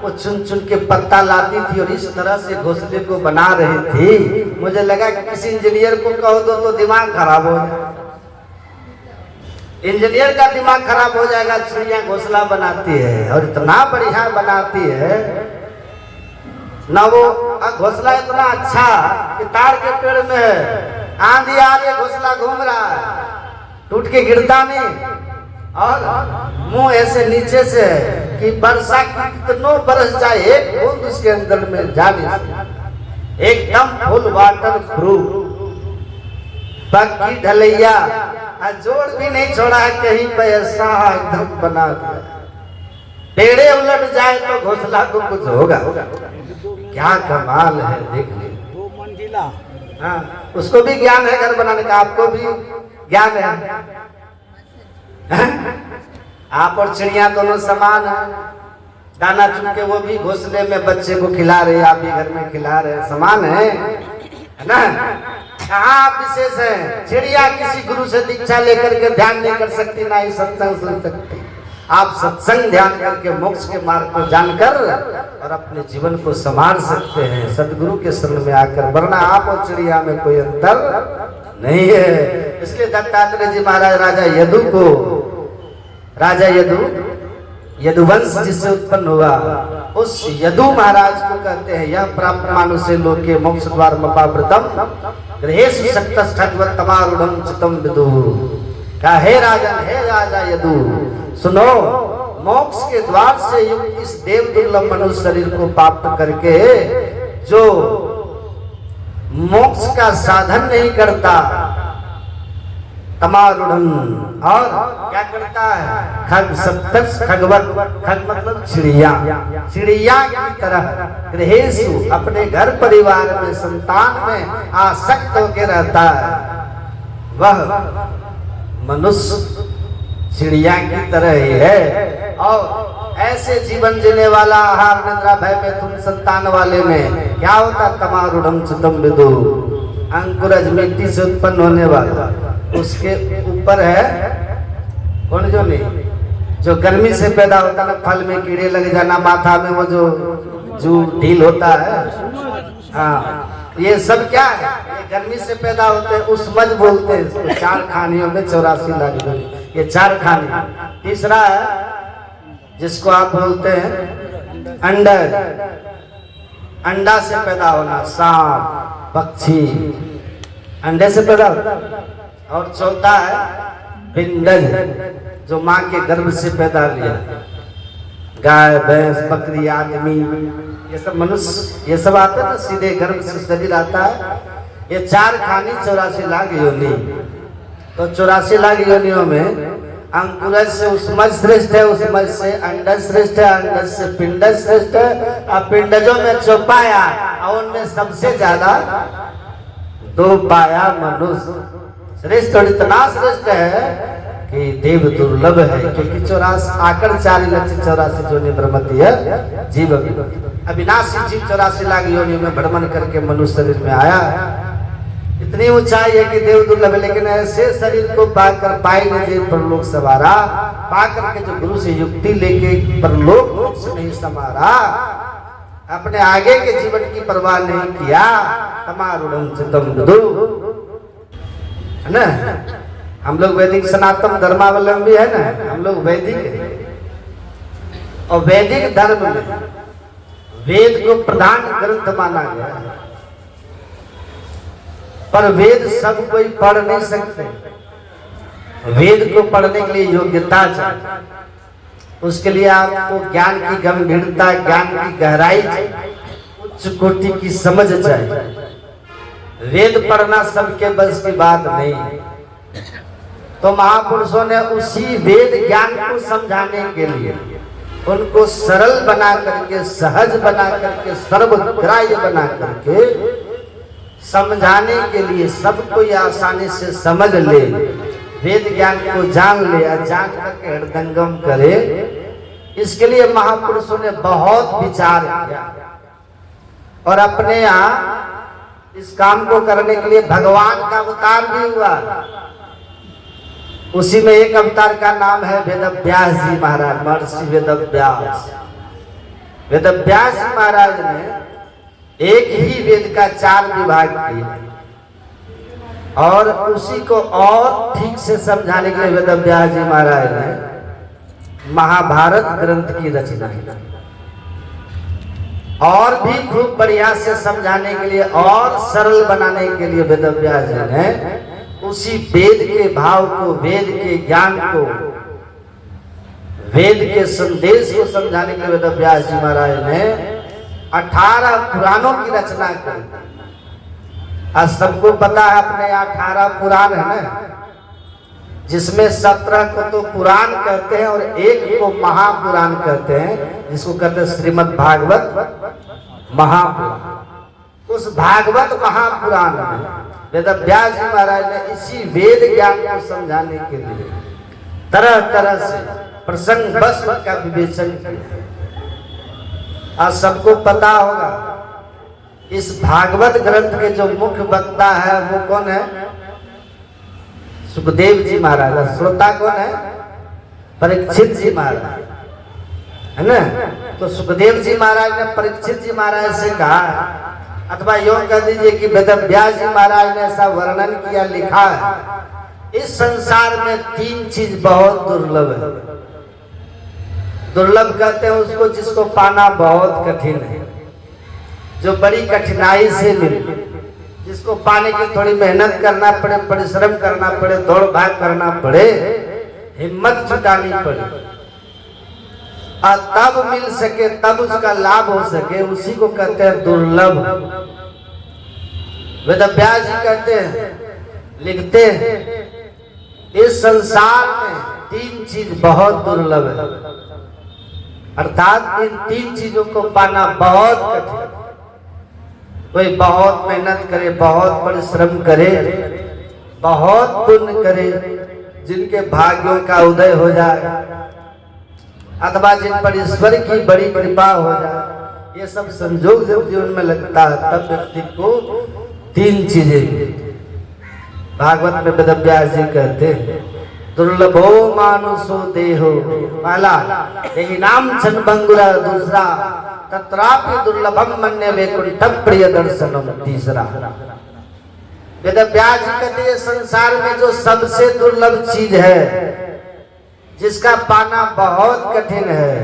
वो चुन चुन के पत्ता लाती थी और इस तरह से घोंसले को बना रही थी। मुझे लगा कि किसी इंजीनियर को कहो तो दिमाग खराब हो जाए, इंजीनियर का दिमाग खराब हो जाएगा। चिड़िया घोंसला बनाती है और इतना बढ़िया बनाती है ना, वो घोंसला इतना अच्छा कि तार के पेड़ में है, आंधी आ रही है, घोंसला घूम रहा है, टूट के गिरता नहीं, और मुंह ऐसे नीचे से कि वर्षा कितनों बरस जाए एक बूंद उसके अंदर में जा नहीं, एकदम फुल वाटर प्रूफ, पक्की ढलैया, जोड़ भी नहीं छोड़ा है कहीं पे, ऐसा एकदम बना दिया। पेड़े उलट जाए तो घोंसला को कुछ होगा। क्या कमाल है, देख ली। 2 मंजिला। हाँ, उसको भी ज्ञान है घर बनाने का, आपको भी ज्ञान है। आप और चिड़िया दोनों समान है। दाना चुन के वो भी घोंसले में बच्चे को खिला रहे, आप भी घर में खिला रहे, समान है ना। कहाँ आप विशेष है? चिड़िया किसी गुरु से दीक्षा लेकर के ध्यान नहीं कर सकती, ना ही सत्संग सुन सकती। आप सत्संग ध्यान करके मोक्ष के मार्ग को जानकर और अपने जीवन को संभाल सकते हैं सदगुरु के शरण में आकर, वरना आप और चिड़िया में कोई अंतर नहीं है। इसलिए दत्तात्रेय जी महाराज राजा यदुवंश जिससे उत्पन्न हुआ, उस यदु महाराज को कहते हैं यह प्राप्त मानुषे लोके मोक्ष द्वार मपावृतम गृहेषु शक्तस् ठगवत् तमारूढ़ं चित्तं विदु। कहा हे राजन, हे राजा यदु, सुनो, मोक्ष के द्वार से युक्त इस देव दुर्लभ मनुष्य शरीर को प्राप्त करके जो मोक्ष का साधन नहीं करता, तमारूढ़ं, और क्या करता है? खग सप्तस खगवत, खग मतलब चिड़िया, चिड़िया की तरह गृहेषु अपने घर परिवार में संतान में आसक्त होकर रहता है, वह मनुष्य चिड़िया की तरह ही है। और ऐसे जीवन जीने वाला आहार निद्रा भय में तुम संतान वाले में क्या होता? तमारूढ़ं चित्तं विदु, अंकुरज मिट्टी से उत्पन्न होने वाला, उसके ऊपर है कौन? जो नहीं, जो गर्मी से पैदा होता ना, फल में कीड़े लग जाना, माथा में वो जो ढील होता है, हाँ, ये सब क्या है? ये गर्मी से पैदा होते हैं, उस्मज बोलते हैं इसको। 4 खानियों में 84 लाख, ये 4 खानी। तीसरा है जिसको आप बोलते हैं अंडर, अंडा से पैदा होना, सांप, पक्षी अंडे से पैदा होता, और चौथा है पिंडज, जो माँ के गर्भ से पैदा लिया। गाय, भैंस, बकरी, आदमी, ये सब मनुष्य, ये सब आता है ना, सीधे गर्भ से शरीर आता है। ये 4 खानी 84 लाख योनि। तो 84 लाख योनियों में अंकुरज से उसमज श्रेष्ठ है, उसमज से अंडज श्रेष्ठ है, अंडज से पिंडज श्रेष्ठ है। और पिंडजों में चौपाया, और उनमें सबसे ज्यादा 2 पाया मनुष्य श्रेष्ठ। और इतना श्रेष्ठ है कि देव दुर्लभ है, क्योंकि 84 आकर 4,84,000 जो ब्रह्मति है जीव अविनाशी जीव 84 लाख योनियों में भ्रमण करके मनुष्य शरीर में आया। इतनी ऊंचाई है कि देव दुर्लभ है, लेकिन ऐसे शरीर को पाकर पाई नहीं परलोक सवारा। पाकर के जो गुरु से युक्ति लेके परलोक से नहीं समारा, अपने आगे के जीवन की परवाह नहीं किया। तमारुणम चितम विदु, है ना। हम लोग वैदिक सनातन धर्मावलंबी है ना, हम लोग वैदिक है। और वैदिक धर्म में वेद को प्रधान ग्रंथ माना गया है। पर वेद सब कोई पढ़ नहीं सकते। वेद को पढ़ने के लिए योग्यता चाहिए, उसके लिए आपको ज्ञान की गंभीरता, ज्ञान की गहराई चाहिए, उच्च कोटि की समझ चाहिए। वेद पढ़ना सबके बस की बात नहीं है। तो महापुरुषों ने उसी वेद ज्ञान को समझाने के लिए, उनको सरल बना करके, सहज बना करके, सर्वग्राह्य बना करके समझाने के लिए, सबको ये आसानी से समझ ले, वेद ज्ञान को जान ले, जान करके हृदयंगम करे, इसके लिए महापुरुषों ने बहुत विचार किया। और अपने यहाँ इस काम को करने के लिए भगवान का अवतार भी हुआ। उसी में एक अवतार का नाम है वेदव्यास जी महाराज, महर्षि वेदव्यास। वेदव्यास जी महाराज ने एक ही वेद का 4 विभाग किए, और उसी को और ठीक से समझाने के लिए वेदव्यास जी महाराज ने महाभारत ग्रंथ की रचना की। और भी खूब बढ़िया से समझाने के लिए और सरल बनाने के लिए वेदव्यास जी ने उसी वेद के भाव को, वेद के ज्ञान को, वेद के संदेश को समझाने के लिए वेदव्यास जी महाराज ने 18 पुराणों की रचना की। आज सबको पता है अपने 18 पुराण है ना, जिसमें 17 को तो पुराण कहते हैं और एक को महापुराण कहते हैं, जिसको कहते हैं श्रीमद् भागवत महापुराण। उस भागवत महापुराण में वेदव्यास जी महाराज ने इसी वेद ज्ञान को समझाने के लिए तरह तरह से प्रसंग बस का विवेचन किया। आज सबको पता होगा इस भागवत ग्रंथ के जो मुख्य वक्ता है वो कौन है? सुखदेव जी महाराज। श्रोता कौन है? परीक्षित जी महाराज, है ना। तो सुखदेव जी महाराज ने परीक्षित जी महाराज से कहा, अथवा यूं कह दीजिए कि वेदव्यास जी महाराज ने ऐसा वर्णन किया, लिखा है, इस संसार में 3 चीज बहुत दुर्लभ है। दुर्लभ कहते हैं उसको जिसको पाना बहुत कठिन है, जो बड़ी कठिनाई से मिले, जिसको पाने की थोड़ी मेहनत करना पड़े, परिश्रम करना पड़े, दौड़ भाग करना पड़े, हिम्मत जुटानी पड़े, और तब मिल सके, तब उसका लाभ हो सके, उसी को कहते हैं दुर्लभ। वेदव्यास जी कहते हैं, लिखते हैं, इस संसार में 3 चीज बहुत दुर्लभ है, अर्थात इन 3 चीजों को पाना बहुत कठिन। कोई बहुत मेहनत करे, बहुत परिश्रम करे, बहुत पुण्य करे, जिनके भाग्यों का उदय हो जाए, अथवा जिन पर ईश्वर की बड़ी कृपा हो जाए, ये सब संजोग जब जीवन में लगता है, तब व्यक्ति को 3 चीजें भागवत में वेदव्यास जी कहते हैं, दुर्लभो मानुषो देहो, पहला यही नाम छन्भंगुरा, दूसरा तत्रापि दुर्लभम मन्ये वैकुंठ प्रिय दर्शनम, तीसरा। वेदव्यास जी कहते हैं संसार में जो सबसे दुर्लभ चीज है, जिसका पाना बहुत कठिन है,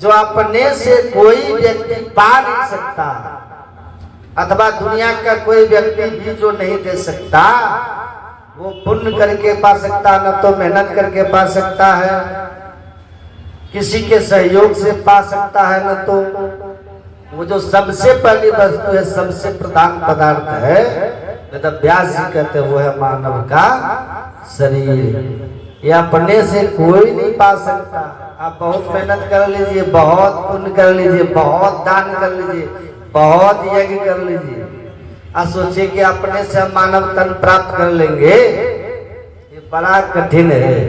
जो अपने से कोई व्यक्ति पा नहीं सकता, अथवा दुनिया का कोई व्यक्ति भी जो नहीं दे सकता, वो पुण्य करके पा सकता, न तो मेहनत करके पा सकता है, किसी के सहयोग से पा सकता है, न तो वो जो सबसे पहली वस्तु है, सबसे प्रधान पदार्थ है, वेद व्यास जी कहते हैं वो है मानव का शरीर। ये अपने से कोई नहीं पा सकता। आप बहुत मेहनत कर लीजिए, बहुत पुण्य कर लीजिए, बहुत दान कर लीजिए, बहुत यज्ञ कर लीजिए, और सोचिए कि अपने से हम मानव तन प्राप्त कर लेंगे, ये बड़ा कठिन है।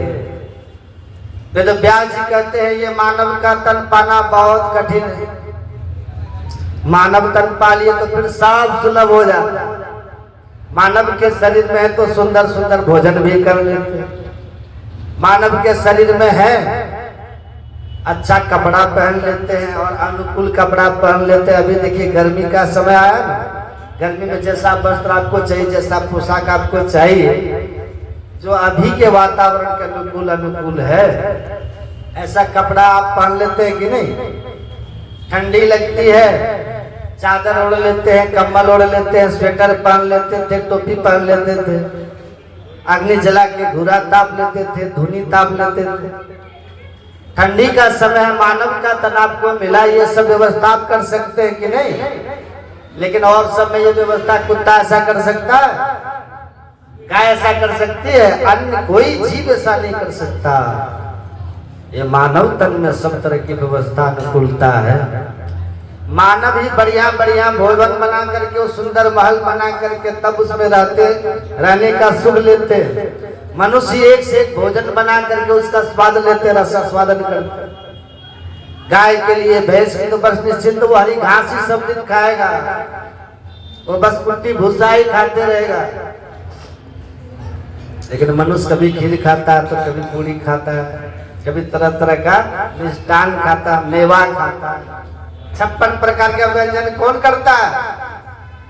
वेद व्यास जी कहते हैं ये मानव का तन पाना बहुत कठिन है। मानव तन पा लिए तो फिर सब सुलभ हो जाता। मानव के शरीर में है तो सुंदर सुंदर भोजन भी कर लेते हैं। मानव के शरीर में है अच्छा कपड़ा पहन लेते हैं और अनुकूल कपड़ा पहन लेते हैं। अभी देखिए गर्मी का समय आया ना, गर्मी में जैसा वस्त्र आपको चाहिए, जैसा पोशाक आपको चाहिए, जो अभी के वातावरण के अनुकूल है, ऐसा कपड़ा आप पहन लेते हैं कि नहीं? ठंडी लगती है, चादर ओढ़ लेते हैं, कम्बल ओढ़ लेते हैं, स्वेटर पहन लेते थे, टोपी पहन लेते थे, अग्नि जला के घूरा ताप लेते थे, धुनी ताप लेते थे। ठंडी का समय मानव का तनाव को मिला, ये सब व्यवस्था आप कर सकते हैं कि नहीं? लेकिन और सब में ये व्यवस्था कुत्ता ऐसा कर सकता है, गाय ऐसा कर सकती है, अन्य कोई जीव ऐसा नहीं कर सकता। ये मानव तन में सब तरह की व्यवस्था अनुकूलता है। मानव ही बढ़िया बढ़िया भोजन बना करके, वो सुंदर महल बना करके तब उसमें रहने का सुख लेते। मनुष्य एक से एक भोजन बना करके उसका स्वाद लेते, रस स्वादन करते। गाय के लिए, भैंस की तो बस निश्चिंत वो हरी घास ही सब दिन खाएगा, वो बस कुट्टी भूसा ही खाते रहेगा। लेकिन मनुष्य कभी खीर खाता है, तो कभी पूरी खाता है, कभी तरह तरह का मिष्टान खाता, मेवा खाता। 56 प्रकार के व्यंजन कौन करता है?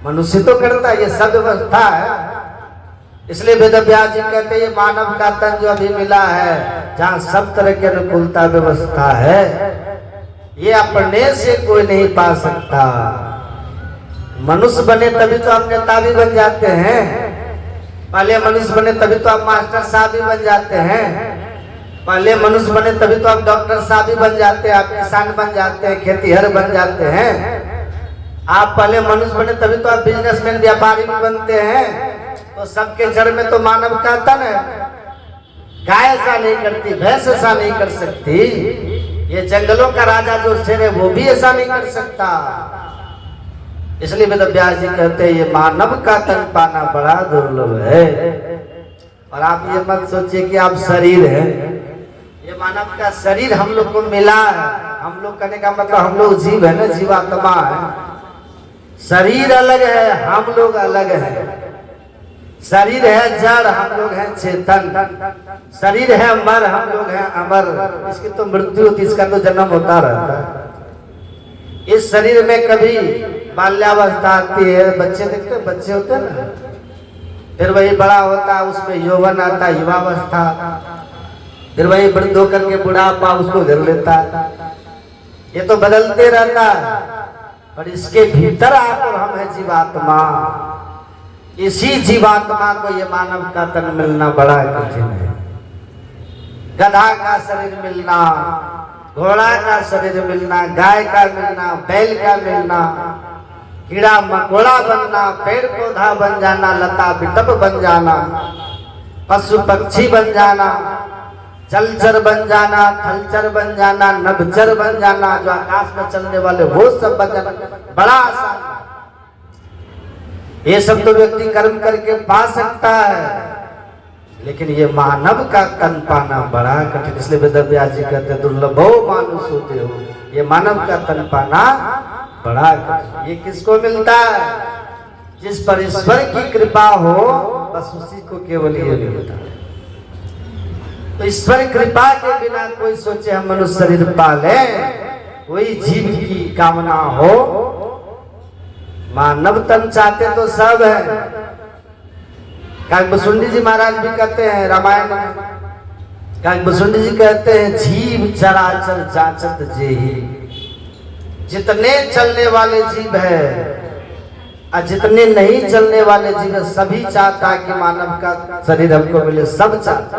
मनुष्य तो करता है। ये सब व्यवस्था है। इसलिए वेद व्यास जी कहते हैं ये मानव का तन जो अभी मिला है, जहाँ सब तरह की अनुकूलता व्यवस्था है, ये अपने से कोई नहीं पा सकता। मनुष्य बने तभी तो आप नेता भी बन जाते हैं। पहले मनुष्य बने तभी तो आप मास्टर साहब भी बन जाते हैं। पहले मनुष्य बने तभी तो आप डॉक्टर साहब भी बन जाते हैं, आप किसान बन जाते हैं, खेतीहर बन जाते हैं। आप पहले मनुष्य बने तभी तो आप बिजनेसमैन, व्यापारी भी बनते हैं। तो सबके जड़ में तो मानव का तन है। गाय ऐसा नहीं करती, भैंस ऐसा नहीं कर सकती, ये जंगलों का राजा जो शेर है वो भी ऐसा नहीं कर सकता। इसलिए वेद व्यास जी कहते हैं ये मानव का तन पाना बड़ा दुर्लभ है। और आप ये मत सोचिए कि आप शरीर है, ये मानव का शरीर हम लोग को मिला है। हम लोग कहने का मतलब हम लोग जीव है ना, जीवात्मा है। शरीर अलग है, हम लोग अलग है। शरीर है जड़, हम लोग हैं चेतन। शरीर है अमर, हम लोग हैं अमर। इसकी तो मृत्यु होती, इसका तो जन्म होता रहता है। इस शरीर में कभी बाल्यावस्था आती है, बच्चे देखते हैं, बच्चे होते हैं ना, फिर वही बड़ा होता है, उसमें यौवन आता है, युवावस्था, फिर वही वृद्ध होकर के बुढ़ापा उसको घेर लेता है। ये तो बदलते रहता है, पर इसके भीतर आप और हम है जीवात्मा। इसी जीवात्मा को ये मानव का तन मिलना बड़ा कठिन है। गधा का शरीर मिलना, घोड़ा का शरीर मिलना, गाय का मिलना, बैल का मिलना, कीड़ा मकोड़ा बनना, पेड़ पौधा बन जाना, लता बिटप बन जाना, पशु पक्षी बन जाना, जलचर बन जाना, थलचर बन जाना, नभचर बन जाना, जो आकाश में चलने वाले वो सब बन जाना बड़ा आसान। ये सब तो व्यक्ति कर्म करके पा सकता है, लेकिन ये मानव का तन पाना बड़ा कठिन। इसलिए वेद व्यास जी कहते दुर्लभो मानुष होते हो, ये मानव का तन पाना बड़ा कठिन। ये किसको मिलता है? जिस पर ईश्वर की कृपा हो, बस उसी को केवल ये मिलता है। तो ईश्वर कृपा के बिना कोई सोचे हम मनुष्य शरीर पाले, कोई जीव की कामना हो, मानव तन चाहते तो सब है। काकभुसुंडी जी महाराज भी कहते हैं रामायण में, काकभुसुंडी जी कहते हैं जीव चराचर जाचत जेहि, जितने चलने वाले जीव है और जितने नहीं चलने वाले जीव सभी चाहता है कि मानव का शरीर हमको मिले, सब चाहता,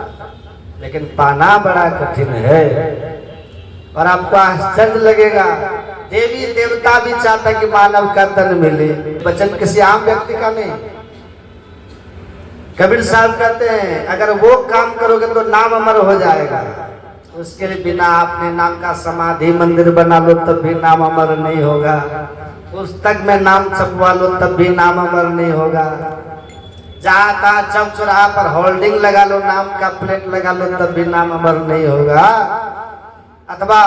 लेकिन पाना बड़ा कठिन है। और आपको आश्चर्य लगेगा, देवी देवता भी चाहता कि मानव का तन मिले, वचन किसी आम व्यक्ति का नहीं। कबीर साहब कहते हैं अगर वो काम करोगे तो नाम अमर हो जाएगा, उसके लिए बिना अपने नाम का समाधि मंदिर बना लो तब भी नाम अमर नहीं होगा, पुस्तक में नाम छपवा लो तब भी नाम अमर नहीं होगा, जहाँ तहाँ चौक चौराहा पर होल्डिंग लगा लो, नाम का प्लेट लगा लो तब भी नाम अमर नहीं होगा, अथवा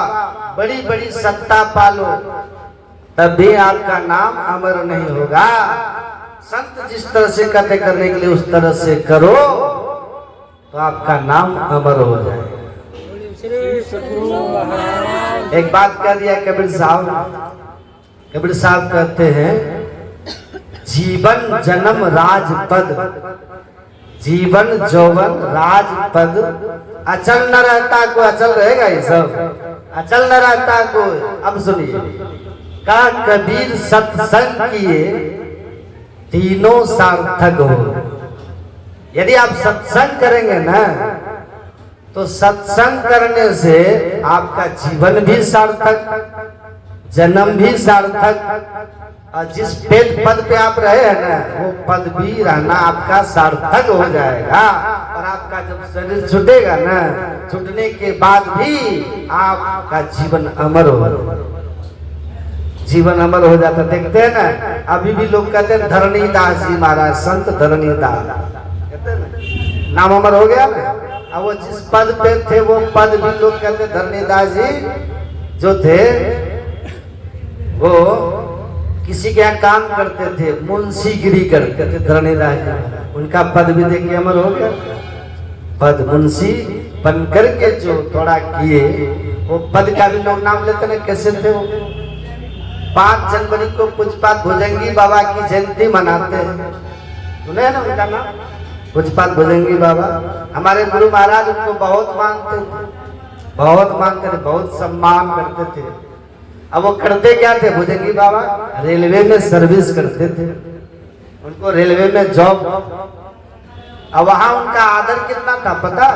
बड़ी बड़ी सत्ता पालो तब भी आपका नाम अमर नहीं होगा। संत जिस तरह से कहते करने के लिए उस तरह से करो तो आपका नाम अमर हो जाए। एक बात कह दिया कबीर साहब कहते हैं जीवन जन्म राजपद, जीवन जौवन राजपद, अचल न रहता कोई, अचल रहेगा ये सब, अचल न रहता कोई। अब सुनिए, का कबीर सत्संग किए तीनों सार्थक हो। यदि आप सत्संग करेंगे ना तो सत्संग करने से आपका जीवन भी सार्थक, जन्म भी सार्थक, और जिस पद पे आप रहे हैं ना वो पद भी रहना आपका सार्थक हो जाएगा। और आपका जब शरीर छूटेगा ना, छूटने के बाद भी आपका जीवन अमर हो, जीवन अमर हो जाता। देखते हैं ना अभी भी लोग कहते हैं धरणीदास जी महाराज, संत धरणीदास कहते हैं ना, नाम अमर हो गया ना। अब वो जिस पद पे थे वो पद भी लोग कहते धरणीदास जी जो थे वो किसी के यहाँ काम करते थे, मुंशीगिरी करते थे धरणीदास जी, उनका पद भी देखिए अमर हो गया। पद मुंशी बन करके जो थोड़ा किए वो पद का भी लोग नाम लेते ना, कैसे थे वो। 5 जनवरी को पूज्यपाद भुजंगी बाबा की जयंती मनाते हैं, सुने ना उनका नाम पूज्यपाद भुजंगी बाबा। हमारे गुरु महाराज उनको बहुत मानते थे, बहुत मानते थे, बहुत सम्मान करते थे। अब वो करते क्या थे भुजंगी बाबा? रेलवे में सर्विस करते थे, उनको रेलवे में जॉब। अब वहां उनका आदर कितना था पता?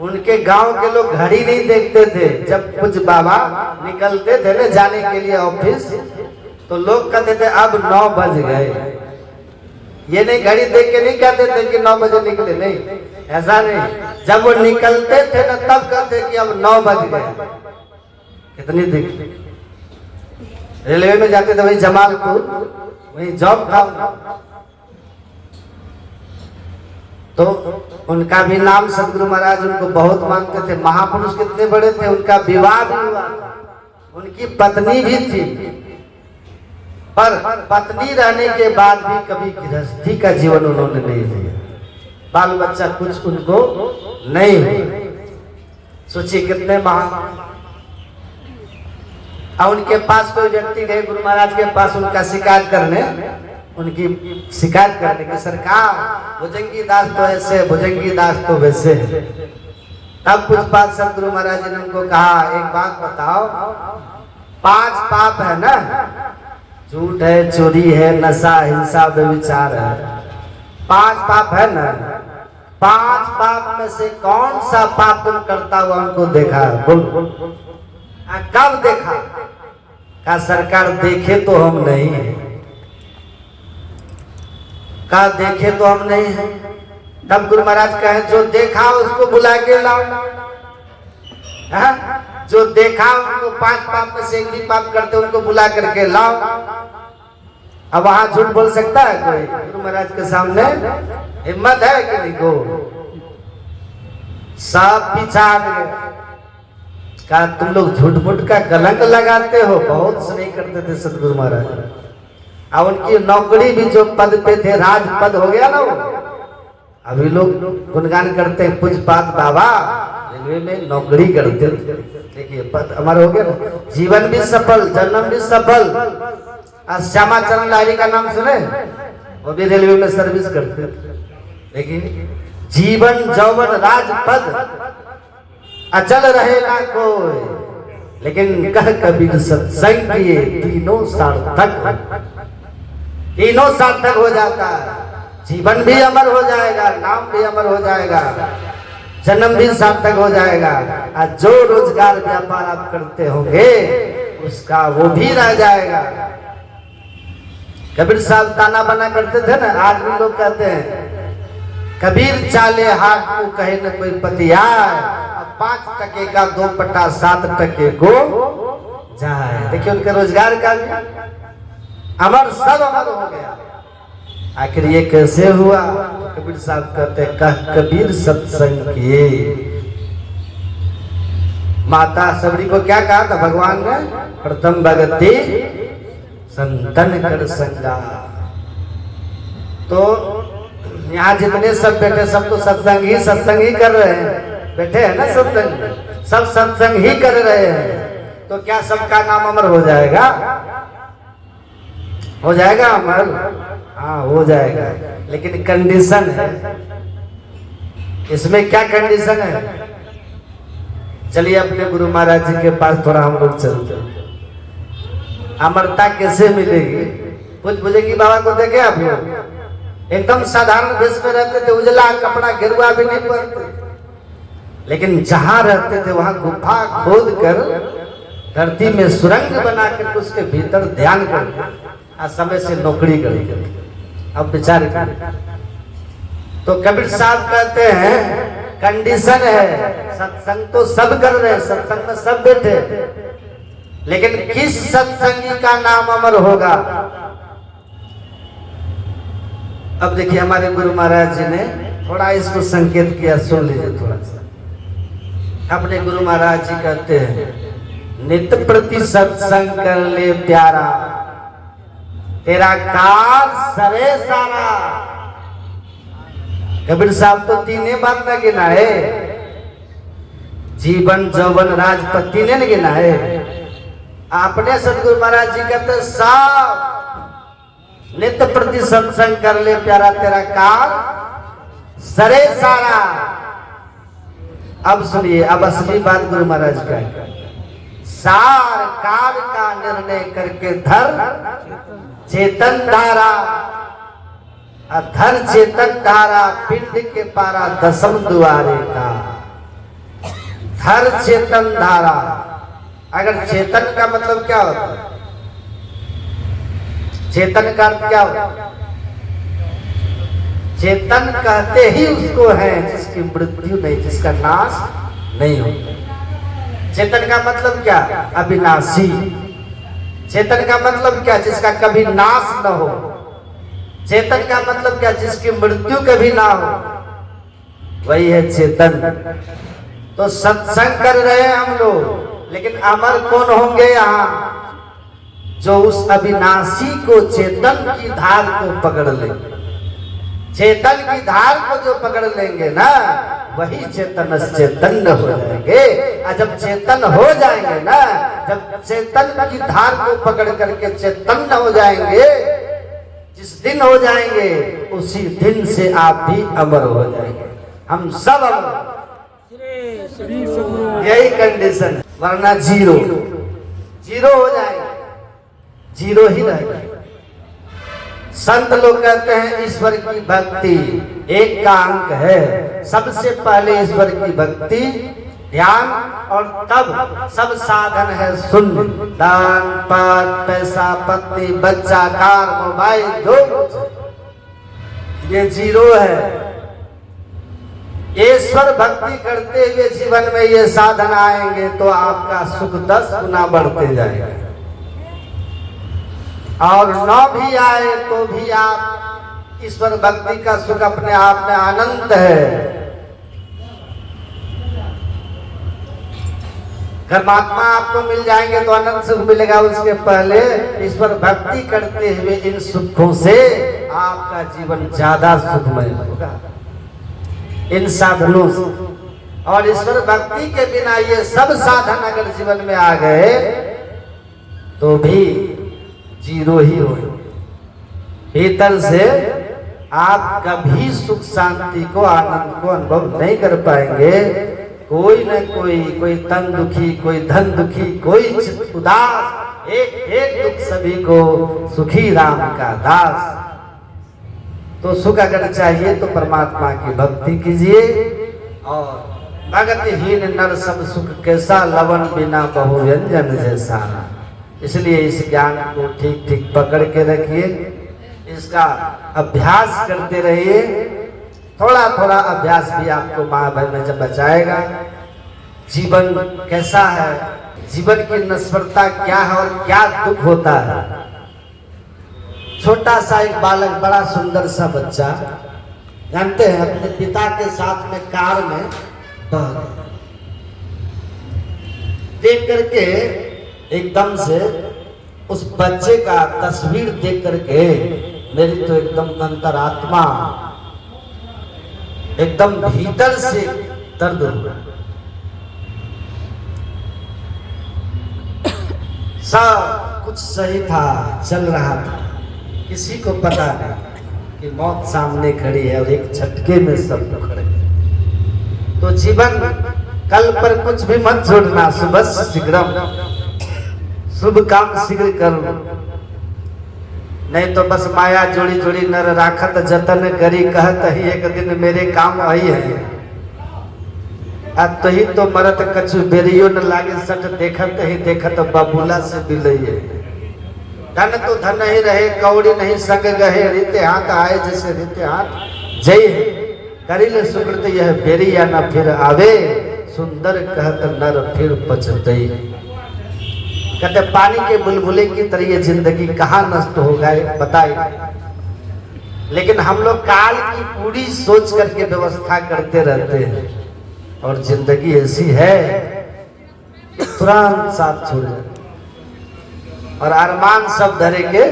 उनके गांव के लोग घड़ी नहीं देखते थे। जब कुछ बाबा निकलते थे ना जाने के लिए ऑफिस, तो लोग कहते थे अब 9 बज गए। ये नहीं घड़ी देख के नहीं कहते थे कि 9 बजे निकले, नहीं, ऐसा नहीं। जब वो निकलते थे ना तब कहते कि अब 9 बज गए। कितनी देख रेलवे में जाते थे, वही जमालपुर, वही जॉब था। तो उनका भी नाम सदगुरु महाराज उनको बहुत मानते थे। महापुरुष कितने बड़े थे, उनका विवाह भी हुआ, उनकी पत्नी भी थी, पर पत्नी रहने के बाद भी कभी गृहस्थी का जीवन उन्होंने नहीं दिया, बाल बच्चा कुछ उनको नहीं हुआ। सोचिए कितने महान। और उनके पास कोई व्यक्ति गए गुरु महाराज के पास उनका शिकायत करने, उनकी शिकायत करने की, सरकार भुजंगी दास तो ऐसे, भुजंगी दास तो वैसे। तब कुछ बात सब गुरु महाराज ने उनको कहा, एक बात बताओ, 5 पाप है ना, झूठ है, चोरी है, नशा, हिंसा, व्यभिचार है, 5 पाप है ना। 5 पाप में से कौन सा पाप तुम करता हुआ उनको देखा? बोल, कब देखा? का सरकार देखे तो हम नहीं है, का देखे तो हम नहीं है। तब गुरु महाराज कहे जो देखा उसको बुला के लाओ, जो देखा उनको 5 पाप में से एक भी पाप करते उनको बुला करके लाओ। अब वहां झूठ बोल सकता है कोई गुरु महाराज के सामने? हिम्मत है कि नहीं? को सब पीछा गए। का तुम लोग झूठ मूठ का कलंक लगाते हो, बहुत स्नेह करते थे सदगुरु महाराज। अब उनकी नौकरी भी जो पद पे थे, राजपद हो गया ना वो। अभी लोग गुणगान करते हैं पूज्यपाद बाबा रेलवे में नौकरी करते थे। देखिए पद हमारा हो गया ना, जीवन भी सफल, जन्म भी सफल। श्यामा चरण लाहिड़ी का नाम सुने? वो भी रेलवे में सर्विस करते थे। देखिए जीवन जौवन राजपद, अचल रहे ना कोई, लेकिन कह कबीर सत्संग किए तीनों सार्थक। तीनों सार्थक हो जाता है। जीवन भी अमर हो जाएगा, नाम भी अमर हो जाएगा, जन्म भी सार्थक हो जाएगा, और जो रोजगार व्यापार आप करते होंगे उसका वो भी रह जाएगा। कबीर साहब ताना बना करते थे ना, आज भी लोग कहते हैं कबीर चाले हाथ को कहे न कोई पतिया, 5 टके का 2 पट्टा 7 टके को जाए। देखिए उनके रोजगार का भी अमर, सब अमर हो गया। आखिर ये कैसे हुआ? कबीर साहब कहते कह कबीर सत्संग किए। माता सबरी को क्या कहा था भगवान ने? प्रथम भगति संतन कर संगा। तो यहाँ जितने सब बैठे सब तो सत्संग ही कर रहे हैं, बैठे हैं ना सत्संग, सब सत्संग ही कर रहे हैं। तो क्या सबका नाम अमर हो जाएगा? हो जाएगा अमर? हाँ हो जाएगा, लेकिन कंडीशन है। इसमें क्या कंडीशन है? चलिए अपने गुरु महाराज जी के पास थोड़ा हम लोग चलते हैं। अमरता कैसे मिलेगी? कुछ बुझेगी बाबा को देखे आप लोग? एकदम साधारण भेष में रहते थे, उजला कपड़ा गिरुआ भी नहीं पहनते, लेकिन जहां रहते थे वहां गुफा खोद कर धरती में सुरंग बनाकर उसके भीतर ध्यान करते, समय से नौकरी करते। अब विचार कर, तो कबीर साहब कहते हैं कंडीशन है, सत्संग तो सब कर रहे हैं, सत्संग में सब बैठे, लेकिन किस सत्संगी का नाम अमर होगा? अब देखिए हमारे गुरु महाराज जी ने थोड़ा इसको संकेत किया, सुन लीजिए थोड़ा सा। अपने गुरु महाराज जी कहते हैं नित प्रति सत्संग कर ले प्यारा, तेरा कार सरे सारा। कबीर साहब तो 3 बात न गिना है, जीवन जौवन राजपति ने गिना है। आपने सतगुरु महाराज जी कहते साहब नित्य प्रति सत्संग कर ले प्यारा, तेरा कार सरे सारा। अब सुनिए, अब असली बात गुरु महाराज का, सार कार का निर्णय करके धर चेतन धारा, अधर चेतन धारा पिंड के पारा दसम द्वारे का। धर चेतन धारा, अगर चेतन का मतलब क्या होता है? चेतन का अर्थ क्या होता है? चेतन कहते ही उसको है जिसकी मृत्यु नहीं, जिसका नाश नहीं होता। चेतन का मतलब क्या? अविनाशी। चेतन का मतलब क्या? जिसका कभी नाश न हो। चेतन का मतलब क्या? जिसकी मृत्यु कभी ना हो, वही है चेतन। तो सत्संग कर रहे हैं हम लोग, लेकिन अमर कौन होंगे यहाँ? जो उस अविनाशी को, चेतन की धार को पकड़ लेंगे। चेतन की धार को जो पकड़ लेंगे ना, वही चेतन चैतन्य हो जाएंगे। और जब चेतन हो जाएंगे ना, जब चेतन की धार को पकड़ करके चैतन्य हो जाएंगे, जिस दिन हो जाएंगे उसी दिन से आप भी अमर हो जाएंगे, हम सब अमर। यही कंडीशन है, वरना जीरो हो जाएगा, जीरो ही रहेगा। संत लोग कहते हैं ईश्वर की भक्ति एक का अंक है। सबसे पहले ईश्वर की भक्ति, ध्यान, और तब सब साधन है शून्य। दान, पात, पैसा, पत्नी, बच्चा, कार, मोबाइल, जो ये जीरो है। ईश्वर भक्ति करते हुए जीवन में ये साधन आएंगे तो आपका सुख 10 गुना बढ़ते जाएगा, और न भी आए तो भी आप ईश्वर भक्ति का सुख अपने आप में आनंद है। परमात्मा आपको मिल जाएंगे तो अनंत सुख मिलेगा, उसके पहले ईश्वर भक्ति करते हुए इन सुखों से आपका जीवन ज्यादा सुखमय होगा, इन साधनों से। और ईश्वर भक्ति के बिना ये सब साधन अगर जीवन में आ गए तो भी जीरो ही हो। भीतर से आप कभी सुख शांति को, आनंद को अनुभव नहीं कर पाएंगे। कोई न कोई तन दुखी, कोई धन दुखी, कोई उदास, एक एक दुख सभी को सुखी राम का दास। तो सुख अगर चाहिए तो परमात्मा की भक्ति कीजिए। और भगतहीन नर सब सुख कैसा, लवन बिना बहु व्यंजन जैसा। इसलिए इस ज्ञान को ठीक ठीक पकड़ के रखिए, इसका अभ्यास करते रहिए। थोड़ा थोड़ा अभ्यास भी आपको महाभय में जब बचाएगा। जीवन कैसा है, जीवन की नश्वरता क्या है और क्या दुख होता है। छोटा सा एक बालक, बड़ा सुंदर सा बच्चा, जानते हैं अपने पिता के साथ में कार में बह गया। देख करके एकदम से उस बच्चे का तस्वीर देख करके मेरी तो एकदम अंतरात्मा एकदम भीतर से दर्द हुआ। सब कुछ सही था, चल रहा था, किसी को पता नहीं कि मौत सामने खड़ी है और एक झटके में सब खड़े। तो जीवन कल पर कुछ भी मत छोड़ना, सुबह शीघ्रम, शुभ काम शीघ्र करो, नहीं तो बस माया जोड़ी जोड़ी नर राखत जतन करी, कहत ही एक दिन मेरे काम आई है। तो ही तो मरत कछु बेरियो न लागे सट, देखत ही देखत बबूला से बिलइए। धन तो धन ही रहे, कौड़ी नहीं संग गहे, रीते हाथ आए जैसे रीते हाथ जय। करिल सुकृत यह बेरिया न फिर आवे, सुंदर कहत नर फिर पछतई। कहते पानी के बुलबुले की तरह ये जिंदगी कहाँ नष्ट हो गए बताइए। लेकिन हम लोग काल की पूरी सोच करके व्यवस्था करते रहते हैं, और जिंदगी ऐसी है कि तुरंत साथ छोड़ जाए, और अरमान सब धरे के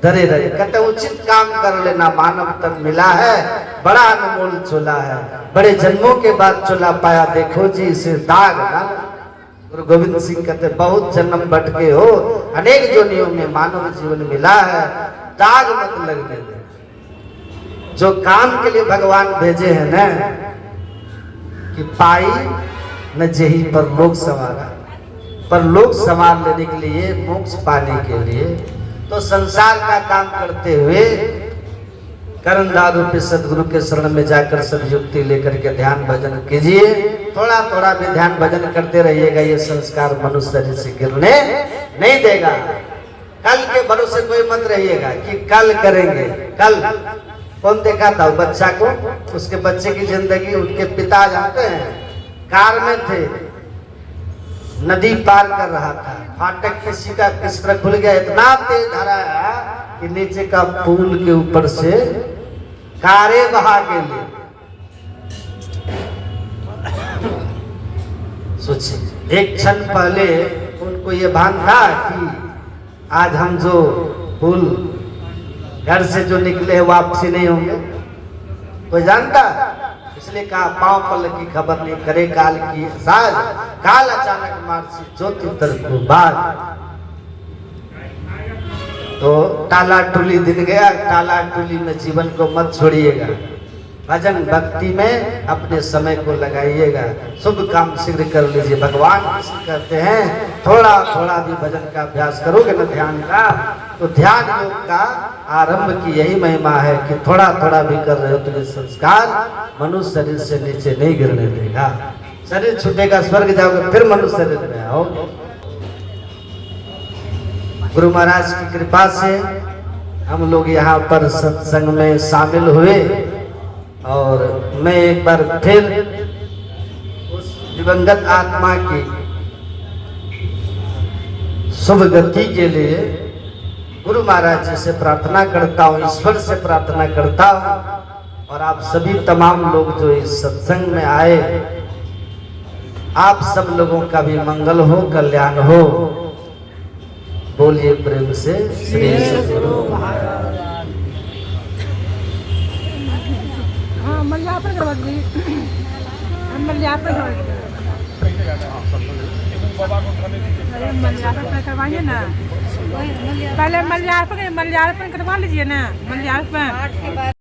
धरे रहे। कहते उचित काम कर लेना, मानव तन मिला है, बड़ा अनमोल चोला है, बड़े जन्मों के बाद चोला पाया, देखो जी इसे दाग ना। गुरु गोविंद सिंह कहते बहुत जन्म भटके हो, अनेक जोनियों में मानव जीवन मिला है, दाग मत लगने दे। जो काम के लिए भगवान भेजे हैं ना, कि पाई न जेही पर लोग सवारा, पर लोग संभाल लेने के लिए, मोक्ष पाने के लिए, तो संसार का काम करते हुए कर्णधार रूपी सदगुरु के शरण में जाकर सब युक्ति लेकर के ध्यान भजन कीजिए। थोड़ा थोड़ा भी ध्यान भजन करते रहिएगा, ये संस्कार मनुष्य शरीर से गिरने नहीं देगा। कल के भरोसे कोई मत रहिएगा कि कल करेंगे। कल कौन देखा था बच्चा को, उसके बच्चे की जिंदगी, उनके पिता जानते हैं कार में थे, नदी पार कर रहा था, फाटक किसी का किस तरह खुल गया, इतना तेज धारा है कि नीचे का पुल के ऊपर से कारें बहा के लिए। सोचिए, एक क्षण पहले उनको ये भान था कि आज हम जो पुल घर से जो निकले वापसी नहीं होंगे, कोई जानता? इसलिए कहा पांव पल की खबर नहीं, करे काल की साज, काल अचानक मारसी ज्योति उतर को बाद। तो टाला टूली दिन गया, टाला टूली में जीवन को मत छोड़िएगा, भजन भक्ति में अपने समय को लगाइएगा, शुभ काम शीघ्र कर लीजिए। भगवान कृष्ण कहते हैं थोड़ा थोड़ा भी भजन का अभ्यास करोगे ना ध्यान का, तो ध्यान योग का आरंभ की यही महिमा है कि थोड़ा थोड़ा भी कर रहे हो तो ये संस्कार मनुष्य शरीर से नीचे नहीं गिरने देगा। शरीर छूटेगा, स्वर्ग जाओगे, फिर मनुष्य शरीर में आओगे। गुरु महाराज की कृपा से हम लोग यहाँ पर सत्संग में शामिल हुए, और मैं एक बार फिर उस दिवंगत आत्मा की शुभ गति के लिए गुरु महाराज जी से प्रार्थना करता हूँ, ईश्वर से प्रार्थना करता हूँ, और आप सभी तमाम लोग जो इस सत्संग में आए, आप सब लोगों का भी मंगल हो, कल्याण हो। बोलिए प्रेम से श्री सद्गुरु महाराज। हाँ मल्यापन करवा दीजिए, मल्यापन करवाइए ना, पहले मल्यार्पण करवा लीजिए ना, मल्यार्पण।